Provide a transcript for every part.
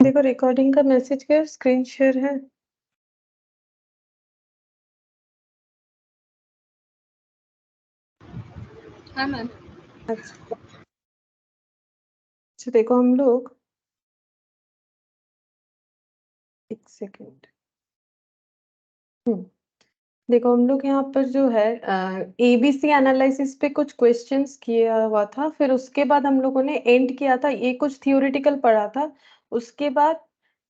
किसी को रिकॉर्डिंग का मैसेज कर, स्क्रीन शेयर है? हाँ मैम। अच्छा देखो हम लोग एक सेकेंड। देखो हम लोग यहाँ पर जो है एबीसी एनालिसिस पे कुछ क्वेश्चंस किया हुआ था, फिर उसके बाद हम लोगों ने एंड किया था, ये कुछ थियोरेटिकल पढ़ा था। उसके बाद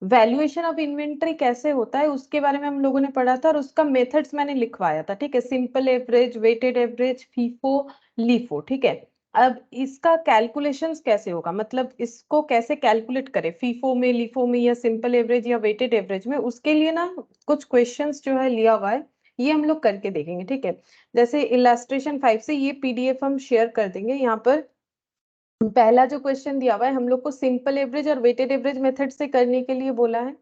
वैल्यूएशन ऑफ इन्वेंटरी कैसे होता है उसके बारे में हम लोगों ने पढ़ा था, और उसका मेथड्स मैंने लिखवाया था। ठीक है, simple average, weighted average, FIFO, LIFO. ठीक है, अब इसका कैलकुलेशंस कैसे होगा, मतलब इसको कैसे कैलकुलेट करें फीफो में, लीफो में, या सिंपल एवरेज या वेटेड एवरेज में, उसके लिए ना कुछ क्वेश्चंस जो है लिया हुआ है, ये हम लोग करके देखेंगे। ठीक है, जैसे इलास्ट्रेशन 5 से ये पीडीएफ हम शेयर कर देंगे। यहाँ पर पहला जो क्वेश्चन दिया हुआ है हम लोग को सिंपल एवरेज और वेटेड एवरेज मेथड से करने के लिए बोला है।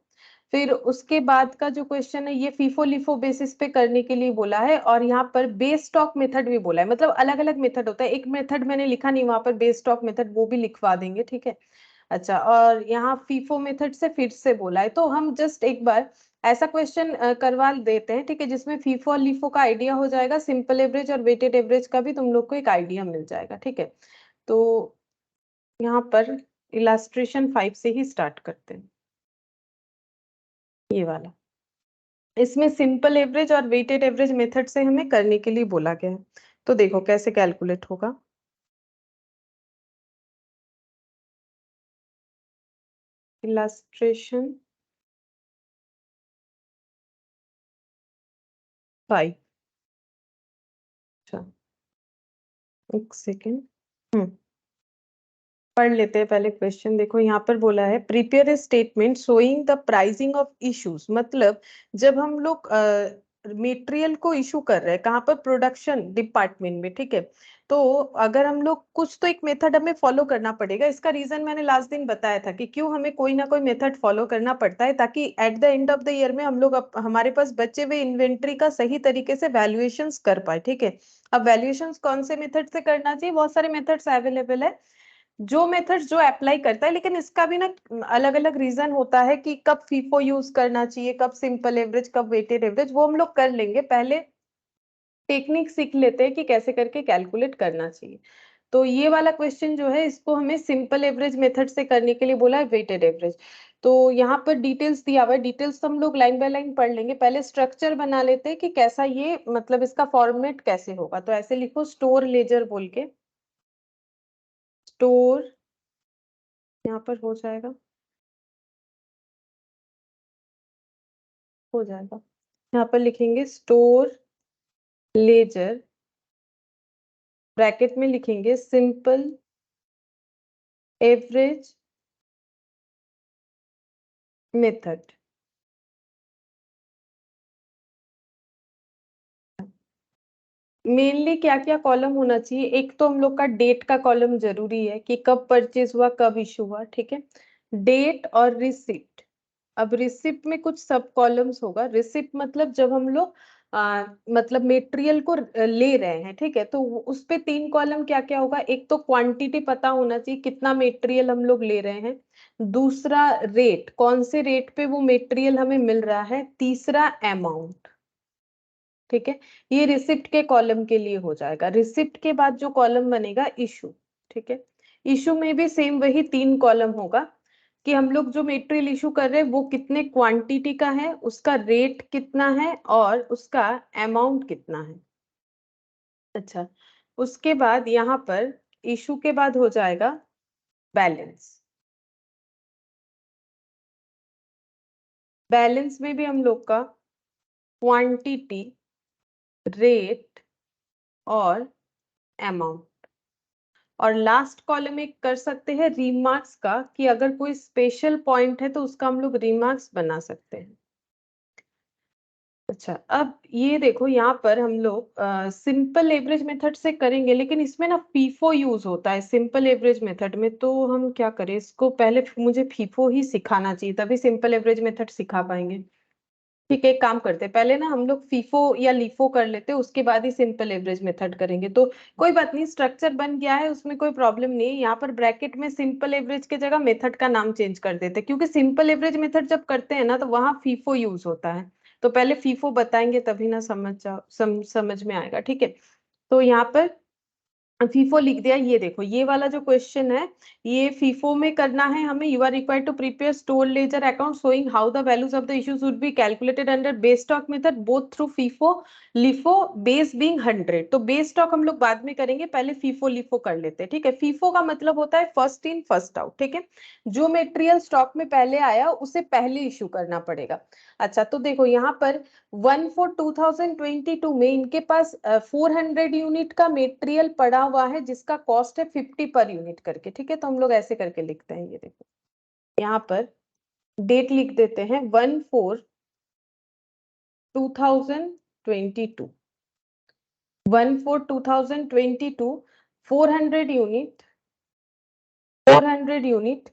फिर उसके बाद का जो क्वेश्चन है ये फीफो लिफो बेसिस पे करने के लिए बोला है, और यहाँ पर बेस स्टॉक मेथड भी बोला है। मतलब अलग अलग मेथड होता है, एक मेथड मैंने लिखा नहीं वहां पर, बेस स्टॉक मेथड, वो भी लिखवा देंगे। ठीक है, अच्छा, और यहाँ फीफो मेथड से फिर से बोला है, तो हम जस्ट एक बार ऐसा क्वेश्चन करवा देते हैं। ठीक है, जिसमें फीफो और लीफो का आइडिया हो जाएगा, सिंपल एवरेज और वेटेड एवरेज का भी तुम लोग को एक आइडिया मिल जाएगा। ठीक है, तो यहाँ पर इलास्ट्रेशन 5 से ही स्टार्ट करते हैं, ये वाला। इसमें सिंपल एवरेज और वेटेड एवरेज मेथड से हमें करने के लिए बोला गया है। तो देखो कैसे कैलकुलेट होगा। इलास्ट्रेशन 5। अच्छा, एक सेकेंड। पढ़ लेते हैं पहले क्वेश्चन। देखो यहाँ पर बोला है prepare a statement showing the pricing of issues. मतलब जब हम लोग मटेरियल को इशू कर रहे हैं, कहाँ पर, प्रोडक्शन डिपार्टमेंट में। ठीक है, तो अगर हम लोग कुछ तो एक मेथड हमें फॉलो करना पड़ेगा। इसका रीजन मैंने लास्ट दिन बताया था कि क्यों हमें कोई ना कोई मेथड फॉलो करना पड़ता है, ताकि at the end of the year में हम लोग हमारे पास बचे हुए इन्वेंट्री का सही तरीके से वैल्यूएशंस कर पाए। ठीक है, अब वैल्यूएशंस कौन से मेथड से करना चाहिए, बहुत सारे मेथड्स अवेलेबल है जो मेथड्स जो अप्लाई करता है, लेकिन इसका भी ना अलग अलग रीजन होता है कि कब फीफो यूज करना चाहिए, कब सिंपल एवरेज, कब वेटेड एवरेज, वो हम लोग कर लेंगे। पहले टेक्निक सीख लेते हैं कि कैसे करके कैलकुलेट करना चाहिए। तो ये वाला क्वेश्चन जो है इसको हमें सिंपल एवरेज मेथड से करने के लिए बोला है वेटेड एवरेज। तो यहाँ पर डिटेल्स दिया हुआ है, डिटेल्स हम लोग लाइन बाय लाइन पढ़ लेंगे। पहले स्ट्रक्चर बना लेते हैं कि कैसा ये, मतलब इसका फॉर्मेट कैसे होगा। तो ऐसे लिखो, स्टोर लेजर बोल के, स्टोर यहाँ पर हो जाएगा, हो जाएगा। यहाँ पर लिखेंगे स्टोर लेजर, ब्रैकेट में लिखेंगे सिंपल एवरेज मेथड। मेनली क्या क्या कॉलम होना चाहिए, एक तो हम लोग का डेट का कॉलम जरूरी है कि कब परचेज हुआ, कब इशू हुआ। ठीक है, डेट और रिसिप्ट। अब रिसिप्ट में कुछ सब कॉलम्स होगा। रिसिप्ट मतलब जब हम लोग मतलब मटेरियल को ले रहे हैं। ठीक है, तो उस पे 3 कॉलम क्या क्या होगा, एक तो क्वांटिटी पता होना चाहिए, कितना मटेरियल हम लोग ले रहे हैं। दूसरा रेट, कौन से रेट पे वो मटेरियल हमें मिल रहा है। तीसरा अमाउंट। ठीक है, ये रिसिप्ट के कॉलम के लिए हो जाएगा। रिसिप्ट के बाद जो कॉलम बनेगा इशू। ठीक है, इशू में भी सेम वही 3 कॉलम होगा कि हम लोग जो मटेरियल इशू कर रहे हैं वो कितने क्वांटिटी का है, उसका रेट कितना है, और उसका अमाउंट कितना है। अच्छा, उसके बाद यहाँ पर इशू के बाद हो जाएगा बैलेंस। बैलेंस में भी हम लोग का क्वांटिटी, रेट और अमाउंट। और लास्ट कॉलम एक कर सकते हैं रिमार्क्स का, कि अगर कोई स्पेशल पॉइंट है तो उसका हम लोग रिमार्क्स बना सकते हैं। अच्छा, अब ये देखो यहाँ पर हम लोग सिंपल एवरेज मेथड से करेंगे, लेकिन इसमें ना फीफो यूज होता है सिंपल एवरेज मेथड में। तो हम क्या करें, इसको पहले मुझे फीफो ही सिखाना चाहिए, तभी सिंपल एवरेज मेथड सिखा पाएंगे। ठीक है, एक काम करते हैं, पहले ना हम लोग फीफो या लीफो कर लेते हैं, उसके बाद ही सिंपल एवरेज मेथड करेंगे। तो कोई बात नहीं, स्ट्रक्चर बन गया है, उसमें कोई प्रॉब्लम नहीं है। यहाँ पर ब्रैकेट में सिंपल एवरेज की जगह मेथड का नाम चेंज कर देते हैं, क्योंकि सिंपल एवरेज मेथड जब करते हैं ना तो वहां फीफो यूज होता है। तो पहले फीफो बताएंगे तभी ना समझ जाओ, समझ में आएगा। ठीक है, तो यहाँ पर फीफो लिख दिया। ये देखो, ये वाला जो क्वेश्चन है, ये फीफो में करना है हमें। You are required to prepare store ledger account showing how the values of the issues would be calculated under base stock method both through FIFO LIFO, base being 100। तो बेस स्टॉक हम लोग बाद में करेंगे, पहले फीफो लिफो कर लेते हैं। ठीक है, फीफो का मतलब होता है फर्स्ट इन फर्स्ट आउट। ठीक है, जो मेटेरियल स्टॉक में पहले आया उसे पहले इश्यू करना पड़ेगा। अच्छा, तो देखो यहाँ पर 1/4/2022 में इनके पास 400 यूनिट का मेटेरियल पड़ा हुआ है, जिसका कॉस्ट है 50 पर यूनिट करके। ठीक है, तो हम लोग ऐसे करके लिखते हैं। ये देखो, यहाँ पर डेट लिख देते हैं 1/4/2022, 1/4/2022, 400 यूनिट, 400 यूनिट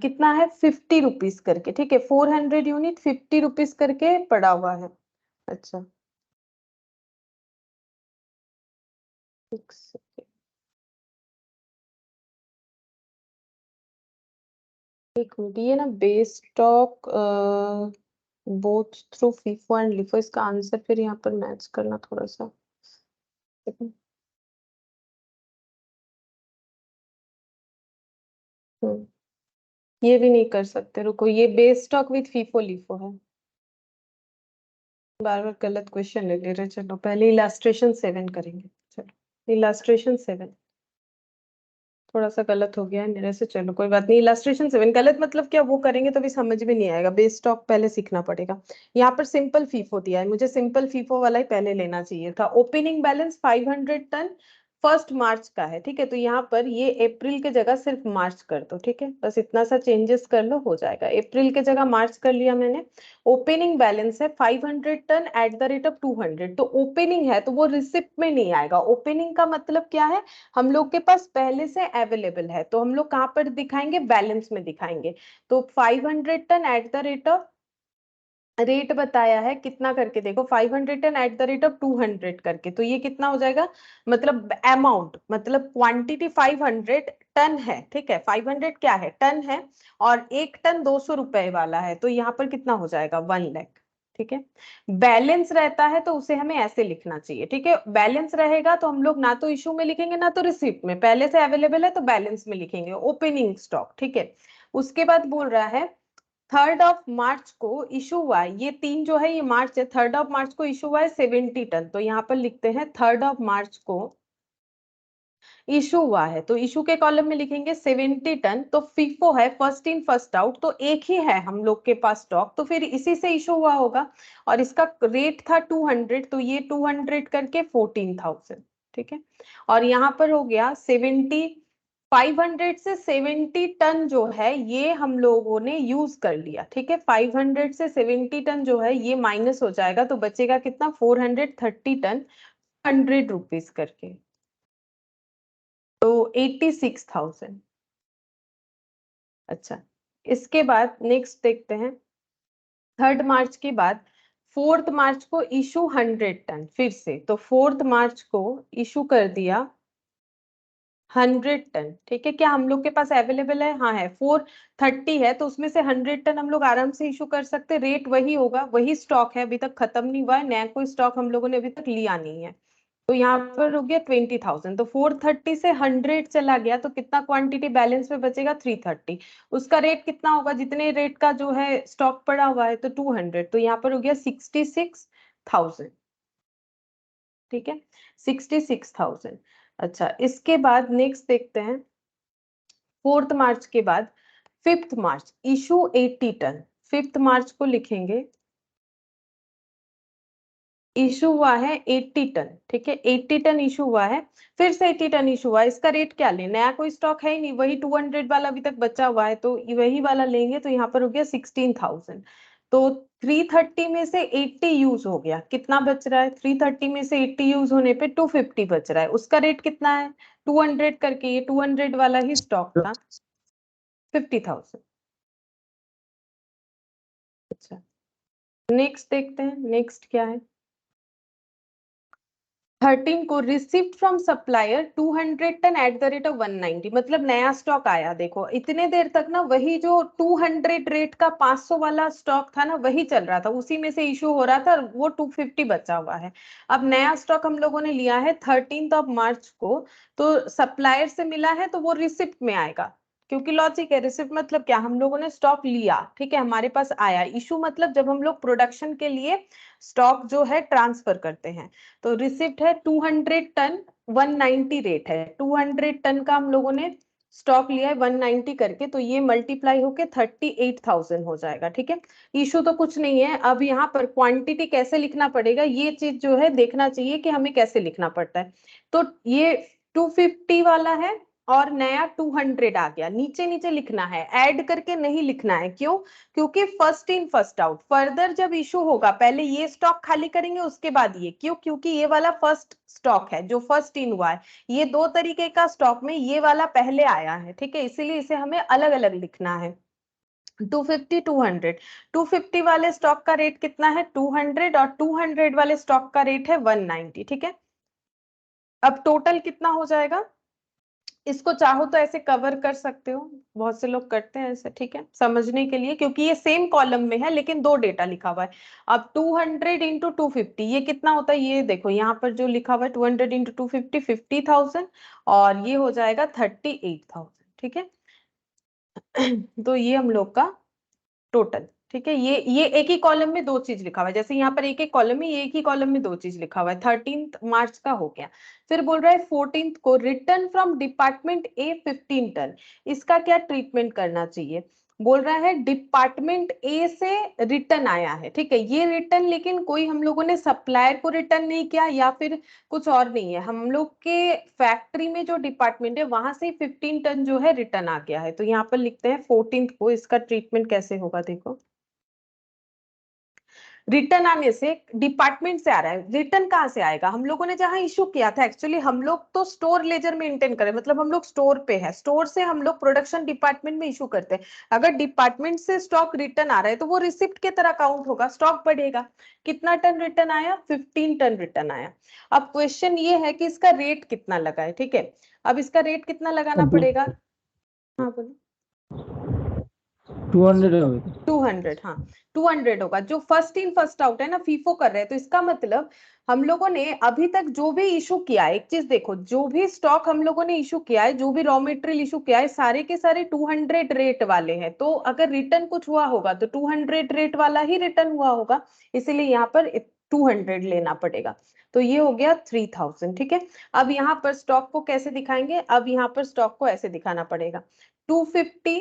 कितना है, 50 रुपीज करके। ठीक है, 400 यूनिट 50 रुपीज करके पड़ा हुआ है। अच्छा, एक सेकेंड, एक मिनट, ये ना base stock both through FIFO and LIFO, इसका आंसर फिर यहाँ पर मैच करना थोड़ा सा। हम्म, ये भी नहीं कर सकते, रुको, ये base stock with FIFO LIFO है। बार बार गलत क्वेश्चन ले ले रहे। चलो पहले इलास्ट्रेशन 7 करेंगे। चलो इलास्ट्रेशन 7 थोड़ा सा गलत हो गया है मेरे से, चलो कोई बात नहीं। इलास्ट्रेशन 7 गलत मतलब क्या, वो करेंगे तो भी समझ में नहीं आएगा, बेस स्टॉक पहले सीखना पड़ेगा। यहाँ पर सिंपल फीफो दिया है, मुझे सिंपल फीफो वाला ही पहले लेना चाहिए था। ओपनिंग बैलेंस 500 टन, 1 मार्च का है। ठीक है, तो यहाँ पर ये अप्रैल के जगह सिर्फ मार्च कर दो। ठीक है, बस इतना सा चेंजेस कर लो, हो जाएगा। अप्रैल के जगह मार्च कर लिया मैंने। ओपनिंग बैलेंस है 500 ton at the rate of 200, तो ओपनिंग है तो वो रिसिप्ट में नहीं आएगा। ओपनिंग का मतलब क्या है, हम लोग के पास पहले से अवेलेबल है, तो हम लोग कहाँ पर दिखाएंगे, बैलेंस में दिखाएंगे। तो 500 ton at the rate of, rate बताया है कितना करके, देखो 500 ton at the rate of 200 करके, तो ये कितना हो जाएगा, मतलब अमाउंट, मतलब क्वांटिटी 500 टन है। ठीक है, 500 क्या है, टन है, और 1 टन 200 रुपए वाला है, तो यहाँ पर कितना हो जाएगा, 1 लाख। ठीक है, बैलेंस रहता है तो उसे हमें ऐसे लिखना चाहिए। ठीक है, बैलेंस रहेगा तो हम लोग ना तो इशू में लिखेंगे ना तो रिसिप्ट में, पहले से अवेलेबल है तो बैलेंस में लिखेंगे, ओपनिंग स्टॉक। ठीक है, उसके बाद बोल रहा है 3 मार्च को इशू हुआ है, ये 3 जो है ये मार्च है, 3 मार्च को इशू हुआ है 70 टन, तो यहाँ पर लिखते हैं 3 मार्च को इशू हुआ है, तो इशू के कॉलम में लिखेंगे 70 टन। तो फीफो है फर्स्ट इन फर्स्ट आउट, तो एक ही है हम लोग के पास स्टॉक, तो फिर इसी से इशू हुआ होगा, और इसका रेट था 200, तो ये 200 करके 14,000। ठीक है, और यहाँ पर हो गया 500 से 70 टन जो है ये हम लोगों ने यूज कर लिया। ठीक है, 500 से 70 टन जो है ये माइनस हो जाएगा, तो बचेगा कितना, 430 टन, 100 रुपीज करके, तो 86,000। अच्छा, इसके बाद नेक्स्ट देखते हैं, 3 मार्च के बाद 4 मार्च को इशू 100 टन फिर से, तो 4 मार्च को इशू कर दिया 100 टन। ठीक है, क्या हम लोग के पास अवेलेबल है, हाँ है, 430 है, तो उसमें से 100 टन हम लोग आराम से इशू कर सकते, रेट वही होगा, वही स्टॉक है, अभी तक खत्म नहीं हुआ है, नया कोई स्टॉक हम लोगों ने अभी तक लिया नहीं है। तो यहाँ पर हो गया 20,000, तो 430 से 100 चला गया, तो कितना क्वांटिटी बैलेंस में बचेगा, 330। उसका रेट कितना होगा, जितने रेट का जो है स्टॉक पड़ा हुआ है, तो 200, तो यहाँ पर हो गया 66,000। ठीक है, 66,000। अच्छा, इसके बाद नेक्स्ट देखते हैं, 4 मार्च के बाद 5 मार्च इशू 80 टन, 5 मार्च को लिखेंगे इशू हुआ है 80 टन। ठीक है, 80 टन इशू हुआ है, फिर से 80 टन इशू हुआ है, इसका रेट क्या ले, नया कोई स्टॉक है ही नहीं, वही 200 वाला अभी तक बचा हुआ है, तो वही वाला लेंगे, तो यहाँ पर हो गया 16,000। तो 330 में से 80 यूज हो गया, कितना बच रहा है, 330 में से 80 यूज होने पे 250 बच रहा है, उसका रेट कितना है, 200 करके, ये 200 वाला ही स्टॉक था, 50,000। अच्छा, नेक्स्ट देखते हैं, नेक्स्ट क्या है। 13 को received from supplier 200 ton at the rate of 190, मतलब नया स्टॉक आया। देखो इतने देर तक ना वही जो 200 रेट का 500 वाला स्टॉक था ना वही चल रहा था, उसी में से इशू हो रहा था, वो 250 बचा हुआ है। अब नया स्टॉक हम लोगों ने लिया है 13 को, तो सप्लायर से मिला है तो वो रिसिप्ट में आएगा, क्योंकि लॉजिक है। रिसिप्ट मतलब क्या, हम लोगों ने स्टॉक लिया, ठीक है, हमारे पास आया। इशू मतलब जब हम लोग प्रोडक्शन के लिए स्टॉक जो है ट्रांसफर करते हैं। तो रिसिप्ट है 200 टन, 190 रेट है, 200 टन का हम लोगों ने स्टॉक लिया है 190 करके, तो ये मल्टीप्लाई होके 38,000 हो जाएगा। ठीक है, इशू तो कुछ नहीं है। अब यहाँ पर क्वांटिटी कैसे लिखना पड़ेगा, ये चीज जो है देखना चाहिए कि हमें कैसे लिखना पड़ता है। तो ये 250 वाला है और नया 200 आ गया, नीचे नीचे लिखना है, ऐड करके नहीं लिखना है। क्यों? क्योंकि first in first out, further जब इशू होगा पहले ये स्टॉक खाली करेंगे उसके बाद ये। क्यों? क्योंकि ये वाला फर्स्ट स्टॉक है जो फर्स्ट इन हुआ है। ये दो तरीके का स्टॉक में ये वाला पहले आया है, ठीक है, इसीलिए इसे हमें अलग अलग लिखना है। 250 200, 250 वाले स्टॉक का रेट कितना है 200, और 200 वाले स्टॉक का रेट है 190। ठीक है, अब टोटल कितना हो जाएगा, इसको चाहो तो ऐसे कवर कर सकते हो, बहुत से लोग करते हैं ऐसे, ठीक है, समझने के लिए, क्योंकि ये सेम कॉलम में है लेकिन दो डेटा लिखा हुआ है। अब 200 इंटू 250 ये कितना होता है, ये देखो यहाँ पर जो लिखा हुआ है 200 इंटू 250, 50,000, और ये हो जाएगा 38,000। ठीक है, तो ये हम लोग का टोटल। ठीक है, ये एक ही कॉलम में दो चीज लिखा हुआ है, जैसे यहाँ पर एक एक कॉलम में, ये एक ही कॉलम में दो चीज लिखा हुआ है। 13 मार्च का हो गया। फिर बोल रहा है 14 को return from department a 15 ton, इसका क्या ट्रीटमेंट करना चाहिए। बोल रहा है डिपार्टमेंट ए से रिटर्न आया है, ठीक है, ये रिटर्न लेकिन कोई हम लोगों ने सप्लायर को रिटर्न नहीं किया या फिर कुछ और नहीं है, हम लोग के फैक्ट्री में जो डिपार्टमेंट है वहां से 15 टन जो है रिटर्न आ गया है। तो यहाँ पर लिखते हैं 14 को, इसका ट्रीटमेंट कैसे होगा देखो। रिटर्न आने से, डिपार्टमेंट से आ रहा है, रिटर्न कहाँ से आएगा, हम लोगों ने जहां इशू किया था, एक्चुअली हम लोग तो स्टोर लेजर मेंटेन करें, मतलब हम लोग स्टोर पे है, स्टोर से हम लोग प्रोडक्शन डिपार्टमेंट में इशू करते हैं। अगर डिपार्टमेंट से स्टॉक रिटर्न आ रहा है तो वो रिसिप्ट के तरह काउंट होगा, स्टॉक बढ़ेगा। कितना टन रिटर्न आया, 15 टन रिटर्न आया। अब क्वेश्चन ये है कि इसका रेट कितना लगा है, ठीक है, अब इसका रेट कितना लगाना पड़ेगा। हाँ बोलो। 200 होगा। 200, हाँ 200 होगा, जो फर्स्ट इन फर्स्ट आउट है ना, फीफो कर रहे हैं, तो इसका मतलब हम लोगों ने अभी तक जो भी इशू किया है, एक चीज देखो, जो भी स्टॉक हम लोगों ने इशू किया है, जो भी रॉ मटेरियल इशू किया है, सारे के सारे 200 रेट वाले हैं। तो अगर रिटर्न कुछ हुआ होगा तो 200 रेट वाला ही रिटर्न हुआ होगा, इसीलिए यहाँ पर 200 लेना पड़ेगा। तो ये हो गया 3000। ठीक है, अब यहाँ पर स्टॉक को कैसे दिखाएंगे, अब यहाँ पर स्टॉक को ऐसे दिखाना पड़ेगा, 250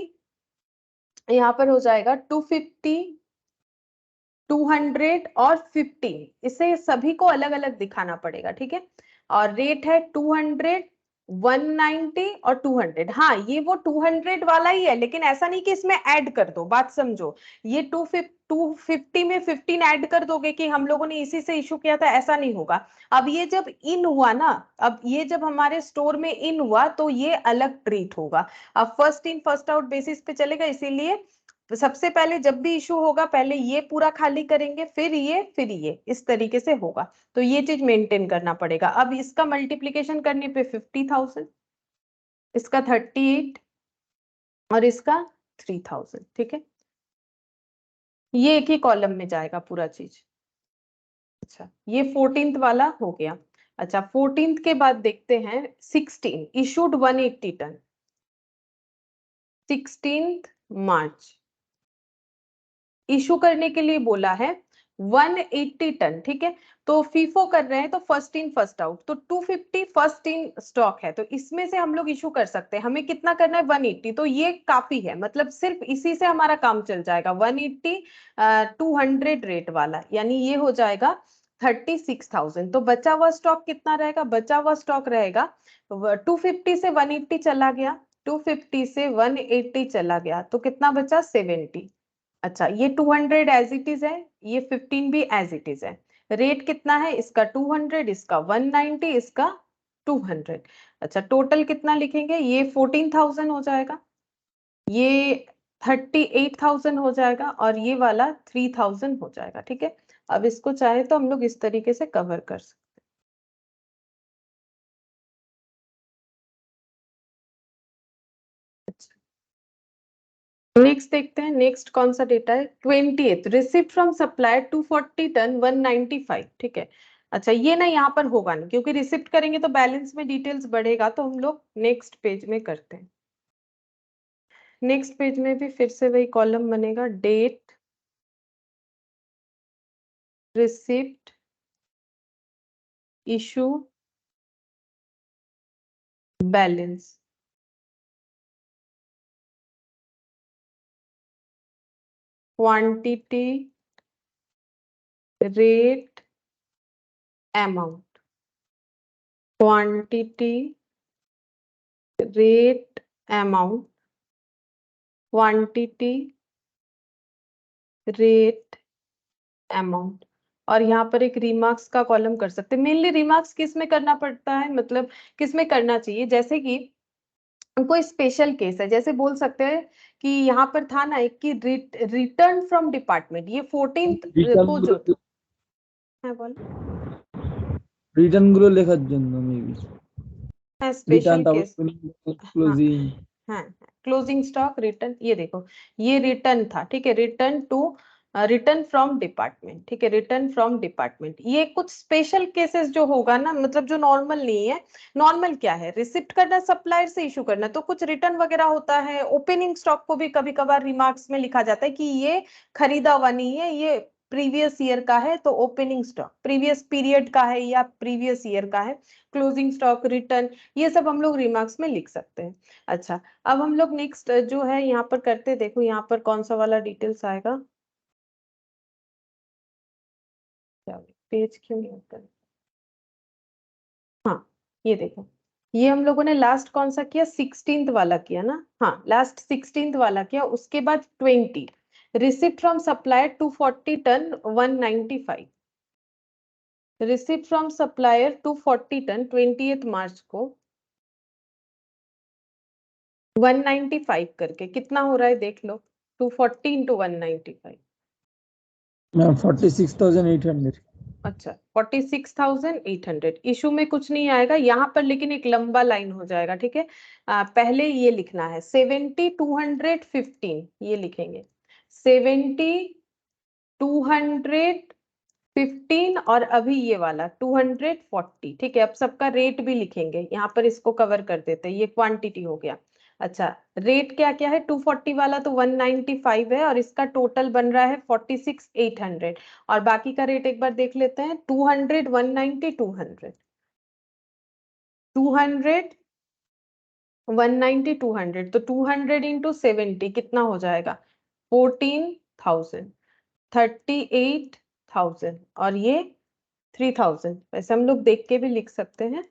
यहाँ पर हो जाएगा 250, 200 और 15, इसे सभी को अलग अलग दिखाना पड़ेगा। ठीक है, और रेट है 200, 190 और 200। हाँ, ये वो 200 वाला ही है, लेकिन ऐसा नहीं कि इसमें ऐड कर दो, बात समझो। ये 250 में 15 ऐड कर दोगे कि हम लोगों ने इसी से इशू किया था, ऐसा नहीं होगा। अब ये जब इन हुआ ना, अब ये जब हमारे स्टोर में इन हुआ तो ये अलग ट्रीट होगा। अब first in first out basis पे चलेगा, इसीलिए तो सबसे पहले जब भी इशू होगा पहले ये पूरा खाली करेंगे, फिर ये, फिर ये, इस तरीके से होगा। तो ये चीज मेंटेन करना पड़ेगा। अब इसका मल्टीप्लीकेशन करने पे 50,000, इसका 38 और इसका 3000। ठीक है, ये एक ही कॉलम में जाएगा पूरा चीज। अच्छा, ये 14th वाला हो गया। अच्छा, 14th के बाद देखते हैं 16 इशूड 180 टन, 16 मार्च इशू करने के लिए बोला है 180 टन। ठीक है, तो फीफो कर रहे हैं तो फर्स्ट इन फर्स्ट आउट, तो 250 फर्स्ट इन स्टॉक है, तो इसमें से हम लोग इशू कर सकते हैं। हमें कितना करना है 180, तो ये काफी है, मतलब सिर्फ इसी से हमारा काम चल जाएगा। 180 200 रेट वाला, यानी ये हो जाएगा 36,000। तो बचा हुआ स्टॉक कितना रहेगा, बचा हुआ स्टॉक रहेगा 250 से 180 चला गया, 250 से 180 चला गया, तो कितना बचा 70। अच्छा, ये 200 एज इट इज है, ये 15 भी एज इट इज है। रेट कितना है इसका 200, इसका 190, इसका 200। अच्छा, टोटल कितना लिखेंगे, ये 14,000 हो जाएगा, ये 38,000 हो जाएगा और ये वाला 3,000 हो जाएगा। ठीक है, अब इसको चाहे तो हम लोग इस तरीके से कवर कर सकते हैं। नेक्स्ट देखते हैं, नेक्स्ट कौन सा डेटा है, 20th receipt from supplier 240 ton 195। ठीक है, अच्छा ये ना यहाँ पर होगा नहीं, क्योंकि रिसिप्ट करेंगे तो बैलेंस में डिटेल्स बढ़ेगा, तो हम लोग नेक्स्ट पेज में करते हैं। नेक्स्ट पेज में भी फिर से वही कॉलम बनेगा, date, receipt, issue, balance. Quantity, rate, amount. Quantity, rate, amount, quantity, rate, amount. और यहाँ पर एक रिमार्क्स का कॉलम कर सकते हैं। मेनली रिमार्क्स किस में करना पड़ता है, मतलब किस में करना चाहिए, जैसे कि कोई स्पेशल केस है, जैसे बोल सकते हैं कि यहाँ पर था ना एक कि रिटर्न फ्रॉम डिपार्टमेंट, ये 14th को जो है, बोल রিটার্ন গুলো লেখার জন্য মেবি है রিটার্ন स्पेशल তারপর केस। हाँ ক্লোজিং। हाँ, क्लोजिंग स्टॉक, रिटर्न, ये देखो ये रिटर्न था। ठीक है, return to, return from department. ठीक है, रिटर्न फ्रॉम डिपार्टमेंट, ये कुछ स्पेशल केसेस जो होगा ना, मतलब जो नॉर्मल नहीं है। नॉर्मल क्या है, रिसिप्ट करना, सप्लायर से इशू करना, तो कुछ रिटर्न वगैरह होता है। ओपनिंग स्टॉक को भी कभी कभार रिमार्क्स में लिखा जाता है कि ये खरीदा हुआ नहीं है, ये प्रीवियस ईयर का है, तो ओपनिंग स्टॉक प्रीवियस पीरियड का है या प्रीवियस ईयर का है। क्लोजिंग स्टॉक, रिटर्न, ये सब हम लोग रिमार्क्स में लिख सकते हैं। अच्छा, अब हम लोग नेक्स्ट जो है यहाँ पर करते, देखो यहाँ पर कौन सा वाला डिटेल्स आएगा, पेज क्यों नहीं होता है? हाँ, ये देखो, ये हम लोगों ने लास्ट कौन सा किया, 16th वाला किया ना। हाँ, लास्ट 16th वाला किया, उसके बाद 20 receipt from supplier 240 ton 195। Receipt from supplier 240 ton 20th March को 195 करके कितना हो रहा है देख लो, 240 इंटू 195। मैम 46,800। अच्छा, 46,800 इशू में कुछ नहीं आएगा यहाँ पर, लेकिन एक लंबा लाइन हो जाएगा। ठीक है, पहले ये लिखना है 70,215, ये लिखेंगे 70,215, और अभी ये वाला 240। ठीक है, अब सबका रेट भी लिखेंगे यहाँ पर, इसको कवर कर देते हैं, ये क्वांटिटी हो गया। अच्छा, रेट क्या क्या है, 240 वाला तो 195 है, और इसका टोटल बन रहा है 46,800। और बाकी का रेट एक बार देख लेते हैं, 200, 190, 200, 200, 190, 200, तो 200 इंटू 70 कितना हो जाएगा, 14,000, 38,000, और ये 3,000। वैसे हम लोग देख के भी लिख सकते हैं,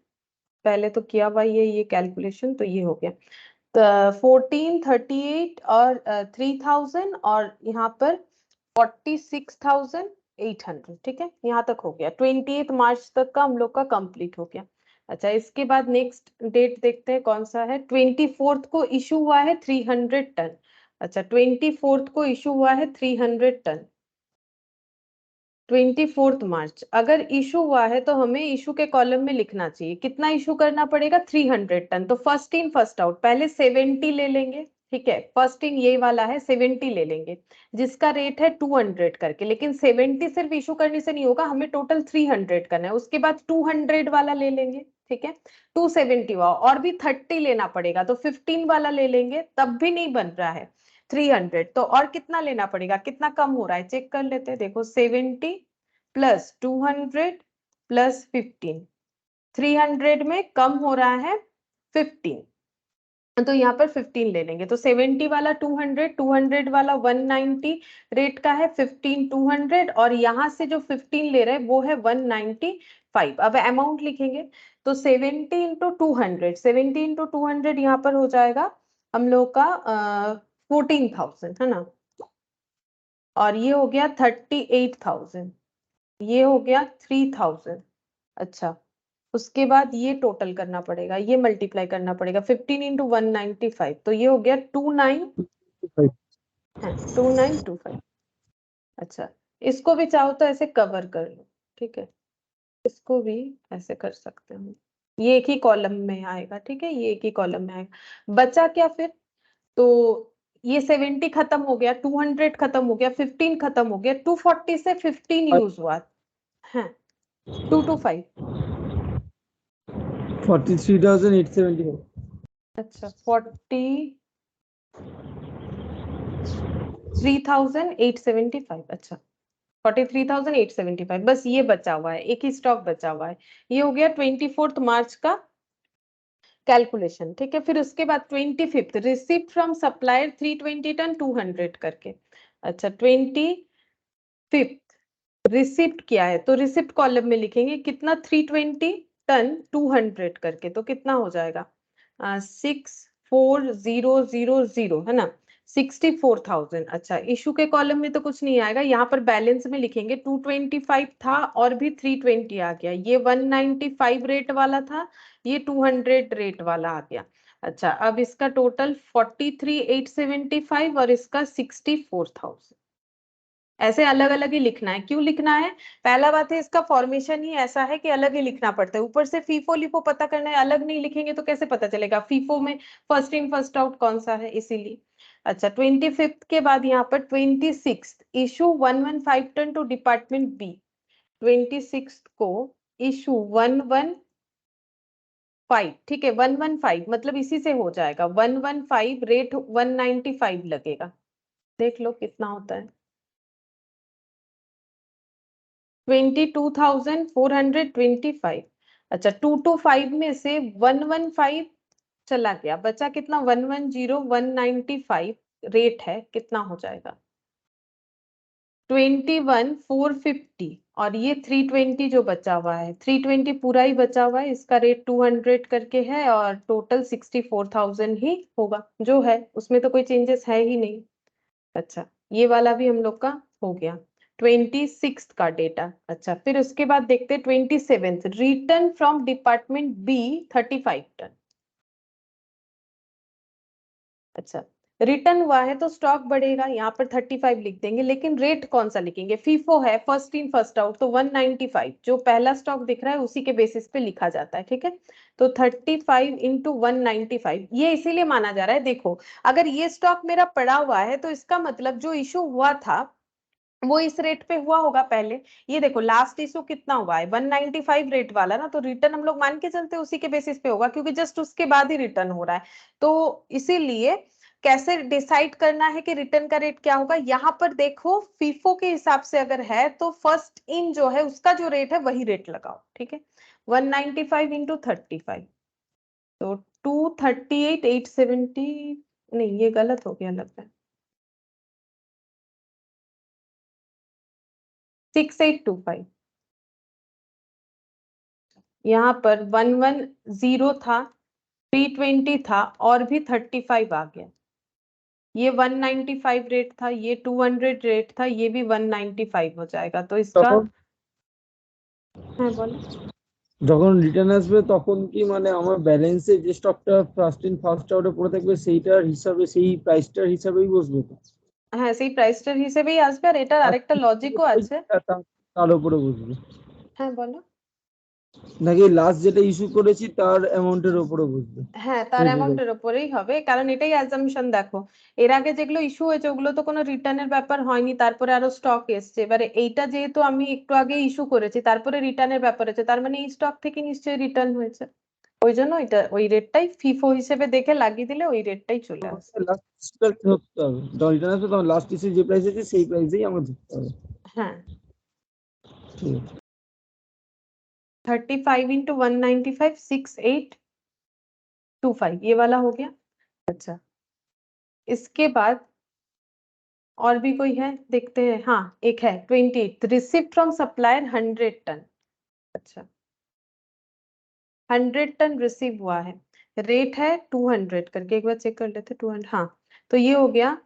पहले तो किया हुआ ये कैलकुलेशन, तो ये हो गया, तो 14, 38 और 3,000, और यहाँ पर 46,800। ठीक है, यहाँ तक हो गया, 28 मार्च तक का हम लोग का कंप्लीट हो गया। अच्छा, इसके बाद नेक्स्ट डेट देखते हैं कौन सा है, 24th को इशू हुआ है 300 टन। अच्छा, 24th को इशू हुआ है 300 टन, 24 मार्च। अगर इशू हुआ है तो हमें इशू के कॉलम में लिखना चाहिए कितना इशू करना पड़ेगा, 300 टन, तो फर्स्ट इन फर्स्ट आउट, पहले 70 ले लेंगे। ठीक है, फर्स्ट इन ये वाला है, 70 ले लेंगे, जिसका रेट है 200 करके, लेकिन 70 सिर्फ इशू करने से नहीं होगा, हमें टोटल 300 करना है। उसके बाद 200 वाला ले लेंगे। ठीक है, 270 हुआ, और भी 30 लेना पड़ेगा, तो 15 वाला ले लेंगे, तब भी नहीं बन रहा है 300, तो और कितना लेना पड़ेगा, कितना कम हो रहा है चेक कर लेते हैं। देखो 70 प्लस 200 प्लस 15, 300 में कम हो रहा है 15, तो यहाँ पर 15 ले लेंगे, तो 70 वाला 200, 200 वाला 190 रेट का है, 15 200, और यहाँ से जो 15 ले रहे हैं वो है 195। अब अमाउंट लिखेंगे, तो 70 इंटू 200, 70 इंटू 200 यहाँ पर हो जाएगा हम लोग का 14,000, है ना, और ये हो गया 38,000, ये हो गया 3,000। अच्छा, उसके बाद ये टोटल करना पड़ेगा, ये मल्टीप्लाई करना पड़ेगा, 15 इंटू 195, तो ये हो गया 29, है 2925। अच्छा, इसको भी चाहो तो ऐसे कवर कर लो, ठीक है, इसको भी ऐसे कर सकते हैं, ये एक ही कॉलम में आएगा, ठीक है, ये एक ही कॉलम में आएगा। बचा क्या फिर, तो ये 70 खत्म हो गया, 200 खत्म हो गया, 15 खत्म हो गया, 240 से 15 यूज हुआ है, 225। 43,875। अच्छा 43,875। अच्छा 43,875, बस ये बचा हुआ है, एक ही स्टॉक बचा हुआ है। ये हो गया 24 मार्च का कैलकुलेशन, ठीक है। फिर उसके बाद 25 रिसिप्ट फ्रॉम सप्लायर 320 टन 200 करके। अच्छा 25 रिसिप्ट क्या है, तो रिसिप्ट कॉलम में लिखेंगे कितना, 320 टन 200 करके, तो कितना हो जाएगा 64,000 है ना, 64,000। अच्छा इशू के कॉलम में तो कुछ नहीं आएगा, यहाँ पर बैलेंस में लिखेंगे 225 था और भी 320 आ गया, ये 195 रेट वाला था, ये 200 रेट वाला आ गया। अच्छा अब इसका टोटल 43,875 और इसका 64,000, ऐसे अलग अलग ही लिखना है। क्यों लिखना है, पहला बात है इसका फॉर्मेशन ही ऐसा है कि अलग ही लिखना पड़ता है, ऊपर से फीफो लिफो पता करना है, अलग नहीं लिखेंगे तो कैसे पता चलेगा फीफो में फर्स्ट इन फर्स्ट आउट कौन सा है, इसीलिए। अच्छा 25 के बाद यहाँ पर 26 issue 115 ton to department b, 26 को इशू 115, ठीक है 115 मतलब इसी से हो जाएगा, 115 रेट 195 लगेगा, देख लो कितना होता है, 22,425। अच्छा 225 में से 115 चला गया, बचा कितना 110,195 रेट है, कितना हो जाएगा 21,450, और ये 320 जो बचा हुआ है, 320 पूरा ही बचा हुआ है, इसका रेट 200 करके है और टोटल 64,000 ही होगा, जो है उसमें तो कोई चेंजेस है ही नहीं। अच्छा ये वाला भी हम लोग का हो गया 26 का डेटा। अच्छा फिर उसके बाद देखते हैं 27 return from department b 35 ton. अच्छा रिटर्न हुआ है तो स्टॉक बढ़ेगा, यहाँ पर 35 लिख देंगे, लेकिन रेट कौन सा लिखेंगे, फीफो है फर्स्ट इन फर्स्ट आउट, तो 195 जो पहला स्टॉक दिख रहा है उसी के बेसिस पे लिखा जाता है, ठीक है। तो 35 इंटू 195, ये इसीलिए माना जा रहा है, देखो अगर ये स्टॉक मेरा पड़ा हुआ है तो इसका मतलब जो इशू हुआ था वो इस रेट पे हुआ होगा पहले। ये देखो लास्ट इशू कितना हुआ है 195 रेट वाला ना, तो रिटर्न हम लोग मान के चलते उसी के बेसिस पे होगा, क्योंकि जस्ट उसके बाद ही रिटर्न हो रहा है। तो इसीलिए कैसे डिसाइड करना है कि रिटर्न का रेट क्या होगा, यहाँ पर देखो फीफो के हिसाब से अगर है तो फर्स्ट इन जो है उसका जो रेट है वही रेट लगाओ, ठीक है। 195 इंटू 35, तो 238,870, नहीं ये गलत हो गया लगता है, 6825। यहाँ पर 110 था, 320 था और भी 35 आ गया, ये 195 रेट था, ये 200 रेट था, ये भी 195 हो जाएगा, तो इसका তখন हाँ बोलो। যখন রিটার্ন আসবে তখন কি মানে আমার ব্যালেন্সে যে স্টকটা ফার্স্ট ইন ফার্স্ট আউটে পড়ে থাকবে সেইটার হিসাবে সেই প্রাইসটার হিসাবেই বসবে তো? হ্যাঁ সেই প্রাইসটার হিসেবেই আসবে, আর এটার আরেকটা লজিকও আছে। তার উপরে বসবে হ্যাঁ বলো। নাকি লাস্ট যেটা ইস্যু করেছি তার অ্যামাউন্টের উপরে বসবে? হ্যাঁ তার অ্যামাউন্টের উপরেই হবে, কারণ এটাই অ্যাজাম্পশন, দেখো এর আগে যেগুলো ইস্যু হয়েছে ওগুলো তো কোনো রিটার্নের ব্যাপার হয়নি, তারপরে আরো স্টক এসছে, এবারে এইটা যেহেতু আমি একটু আগে ইস্যু করেছি তারপরে রিটার্নের ব্যাপার আছে, তার মানে এই স্টক থেকে নিশ্চয়ই রিটার্ন হয়েছে, ওই জন্য এটা ওই রেটটাই ফিফো হিসেবে দেখে লাগিয়ে দিলে ওই রেটটাই চলে আসে। লাস্টটা ধরতে হবে, যখন রিটার্ন আসবে তখন লাস্ট ইস্যু যে প্রাইস আছে সেই প্রাইসেই আমার ধরতে হবে। হ্যাঁ ঠিক আছে। 35 इंटू 195 6825 ये वाला हो गया। अच्छा इसके बाद और भी कोई है देखते हैं, हाँ एक है 28 रिसिप्ट फ्रॉम सप्लायर 100 टन। अच्छा 100 टन रिसीव हुआ है, रेट है 200 करके, एक बार चेक कर लेते 200, हाँ तो ये हो गया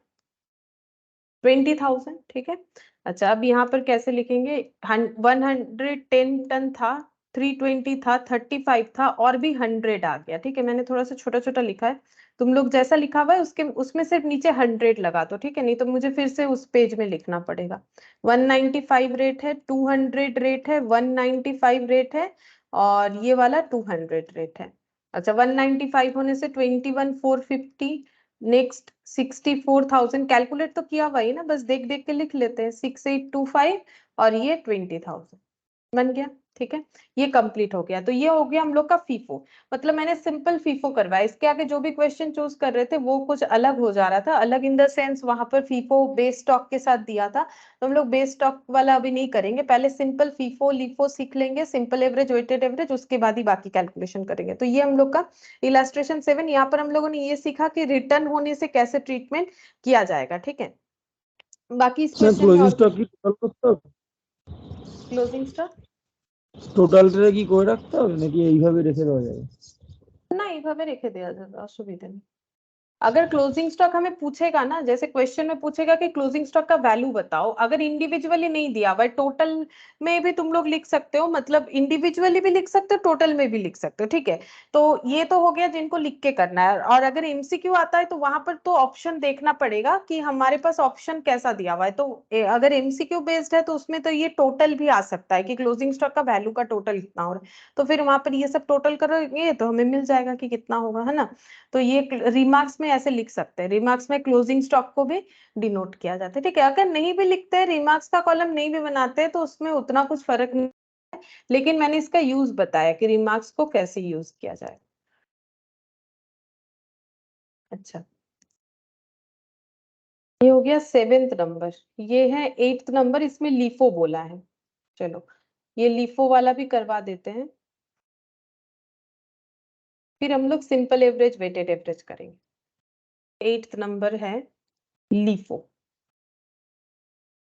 20,000, ठीक है। अच्छा अब यहाँ पर कैसे लिखेंगे, 110 टन था 320 था, 35 था और भी 100 आ गया। ठीक है, मैंने थोड़ा सा छोटा छोटा लिखा है, तुम लोग जैसा लिखा हुआ है उसके उसमें सिर्फ नीचे 100 लगा दो। ठीक है, नहीं तो मुझे फिर से उस पेज में लिखना पड़ेगा। 195 रेट है, 200 रेट है, 195 रेट है और ये वाला 200 रेट है। अच्छा, 195 होने से 21,450, नेक्स्ट 64,000। कैलकुलेट तो किया हुआ ही ना, बस देख देख के लिख लेते हैं। 6825 और ये 20,000 बन गया। ठीक है, ये कंप्लीट हो गया। तो ये हो गया हम लोग का फीफो, मतलब मैंने सिंपल फीफो करवाया। इसके आगे जो भी क्वेश्चन चूज कर रहे थे वो कुछ अलग हो जा रहा था, अलग इन द सेंस वहां पर फीफो बेस स्टॉक के साथ दिया था, तो हम लोग बेस स्टॉक वाला अभी नहीं करेंगे। पहले सिंपल फीफो लीफो सीख लेंगे, सिंपल एवरेज वेटेड एवरेज, उसके बाद ही बाकी कैलकुलेशन करेंगे। तो ये हम लोग का इलास्ट्रेशन 7। यहाँ पर हम लोगों ने ये सीखा कि रिटर्न होने से कैसे ट्रीटमेंट किया जाएगा। ठीक है, बाकी इस क्वेश्चन में ক্লোজিং और স্টক কি টোটাল করতে হবে? क्लोजिंग स्टॉक টোটালটা কি করে রাখতে হবে নাকি এইভাবে রেখে দেওয়া যাবে? না এইভাবে রেখে দেওয়া যাবে, অসুবিধা নেই। अगर क्लोजिंग स्टॉक हमें पूछेगा ना, जैसे क्वेश्चन में पूछेगा कि क्लोजिंग स्टॉक का वैल्यू बताओ, अगर इंडिविजुअली नहीं दिया हुआ है, टोटल में भी तुम लोग लिख सकते हो, मतलब इंडिविजुअली भी लिख सकते हो, टोटल में भी लिख सकते हो। ठीक है, तो ये तो हो गया जिनको लिख के करना है। और अगर एमसीक्यू आता है तो वहां पर तो ऑप्शन देखना पड़ेगा कि हमारे पास ऑप्शन कैसा दिया हुआ है। तो अगर एमसीक्यू बेस्ड है तो उसमें तो ये टोटल भी आ सकता है कि क्लोजिंग स्टॉक का वैल्यू का टोटल कितना हो रहा है, तो फिर वहां पर ये सब टोटल करोगे तो हमें मिल जाएगा कि कितना होगा, है ना। तो ये रिमार्क्स में ऐसे लिख सकते हैं, रिमार्क्स में क्लोजिंग स्टॉक को भी डिनोट किया जाता है। ठीक है, अगर नहीं भी लिखते हैं, रिमार्क्स का कॉलम नहीं भी बनाते हैं तो उसमें उतना कुछ फर्क नहीं, लेकिन मैंने इसका यूज बताया कि रिमार्क्स को कैसे यूज किया जाए। अच्छा, ये हो गया 7th नंबर। ये है 8th नंबर, इसमें लीफो बोला है। चलो, ये लीफो वाला भी करवा देते हैं, फिर हम लोग सिंपल एवरेज वेटेड एवरेज करेंगे। 8th नंबर है लीफो,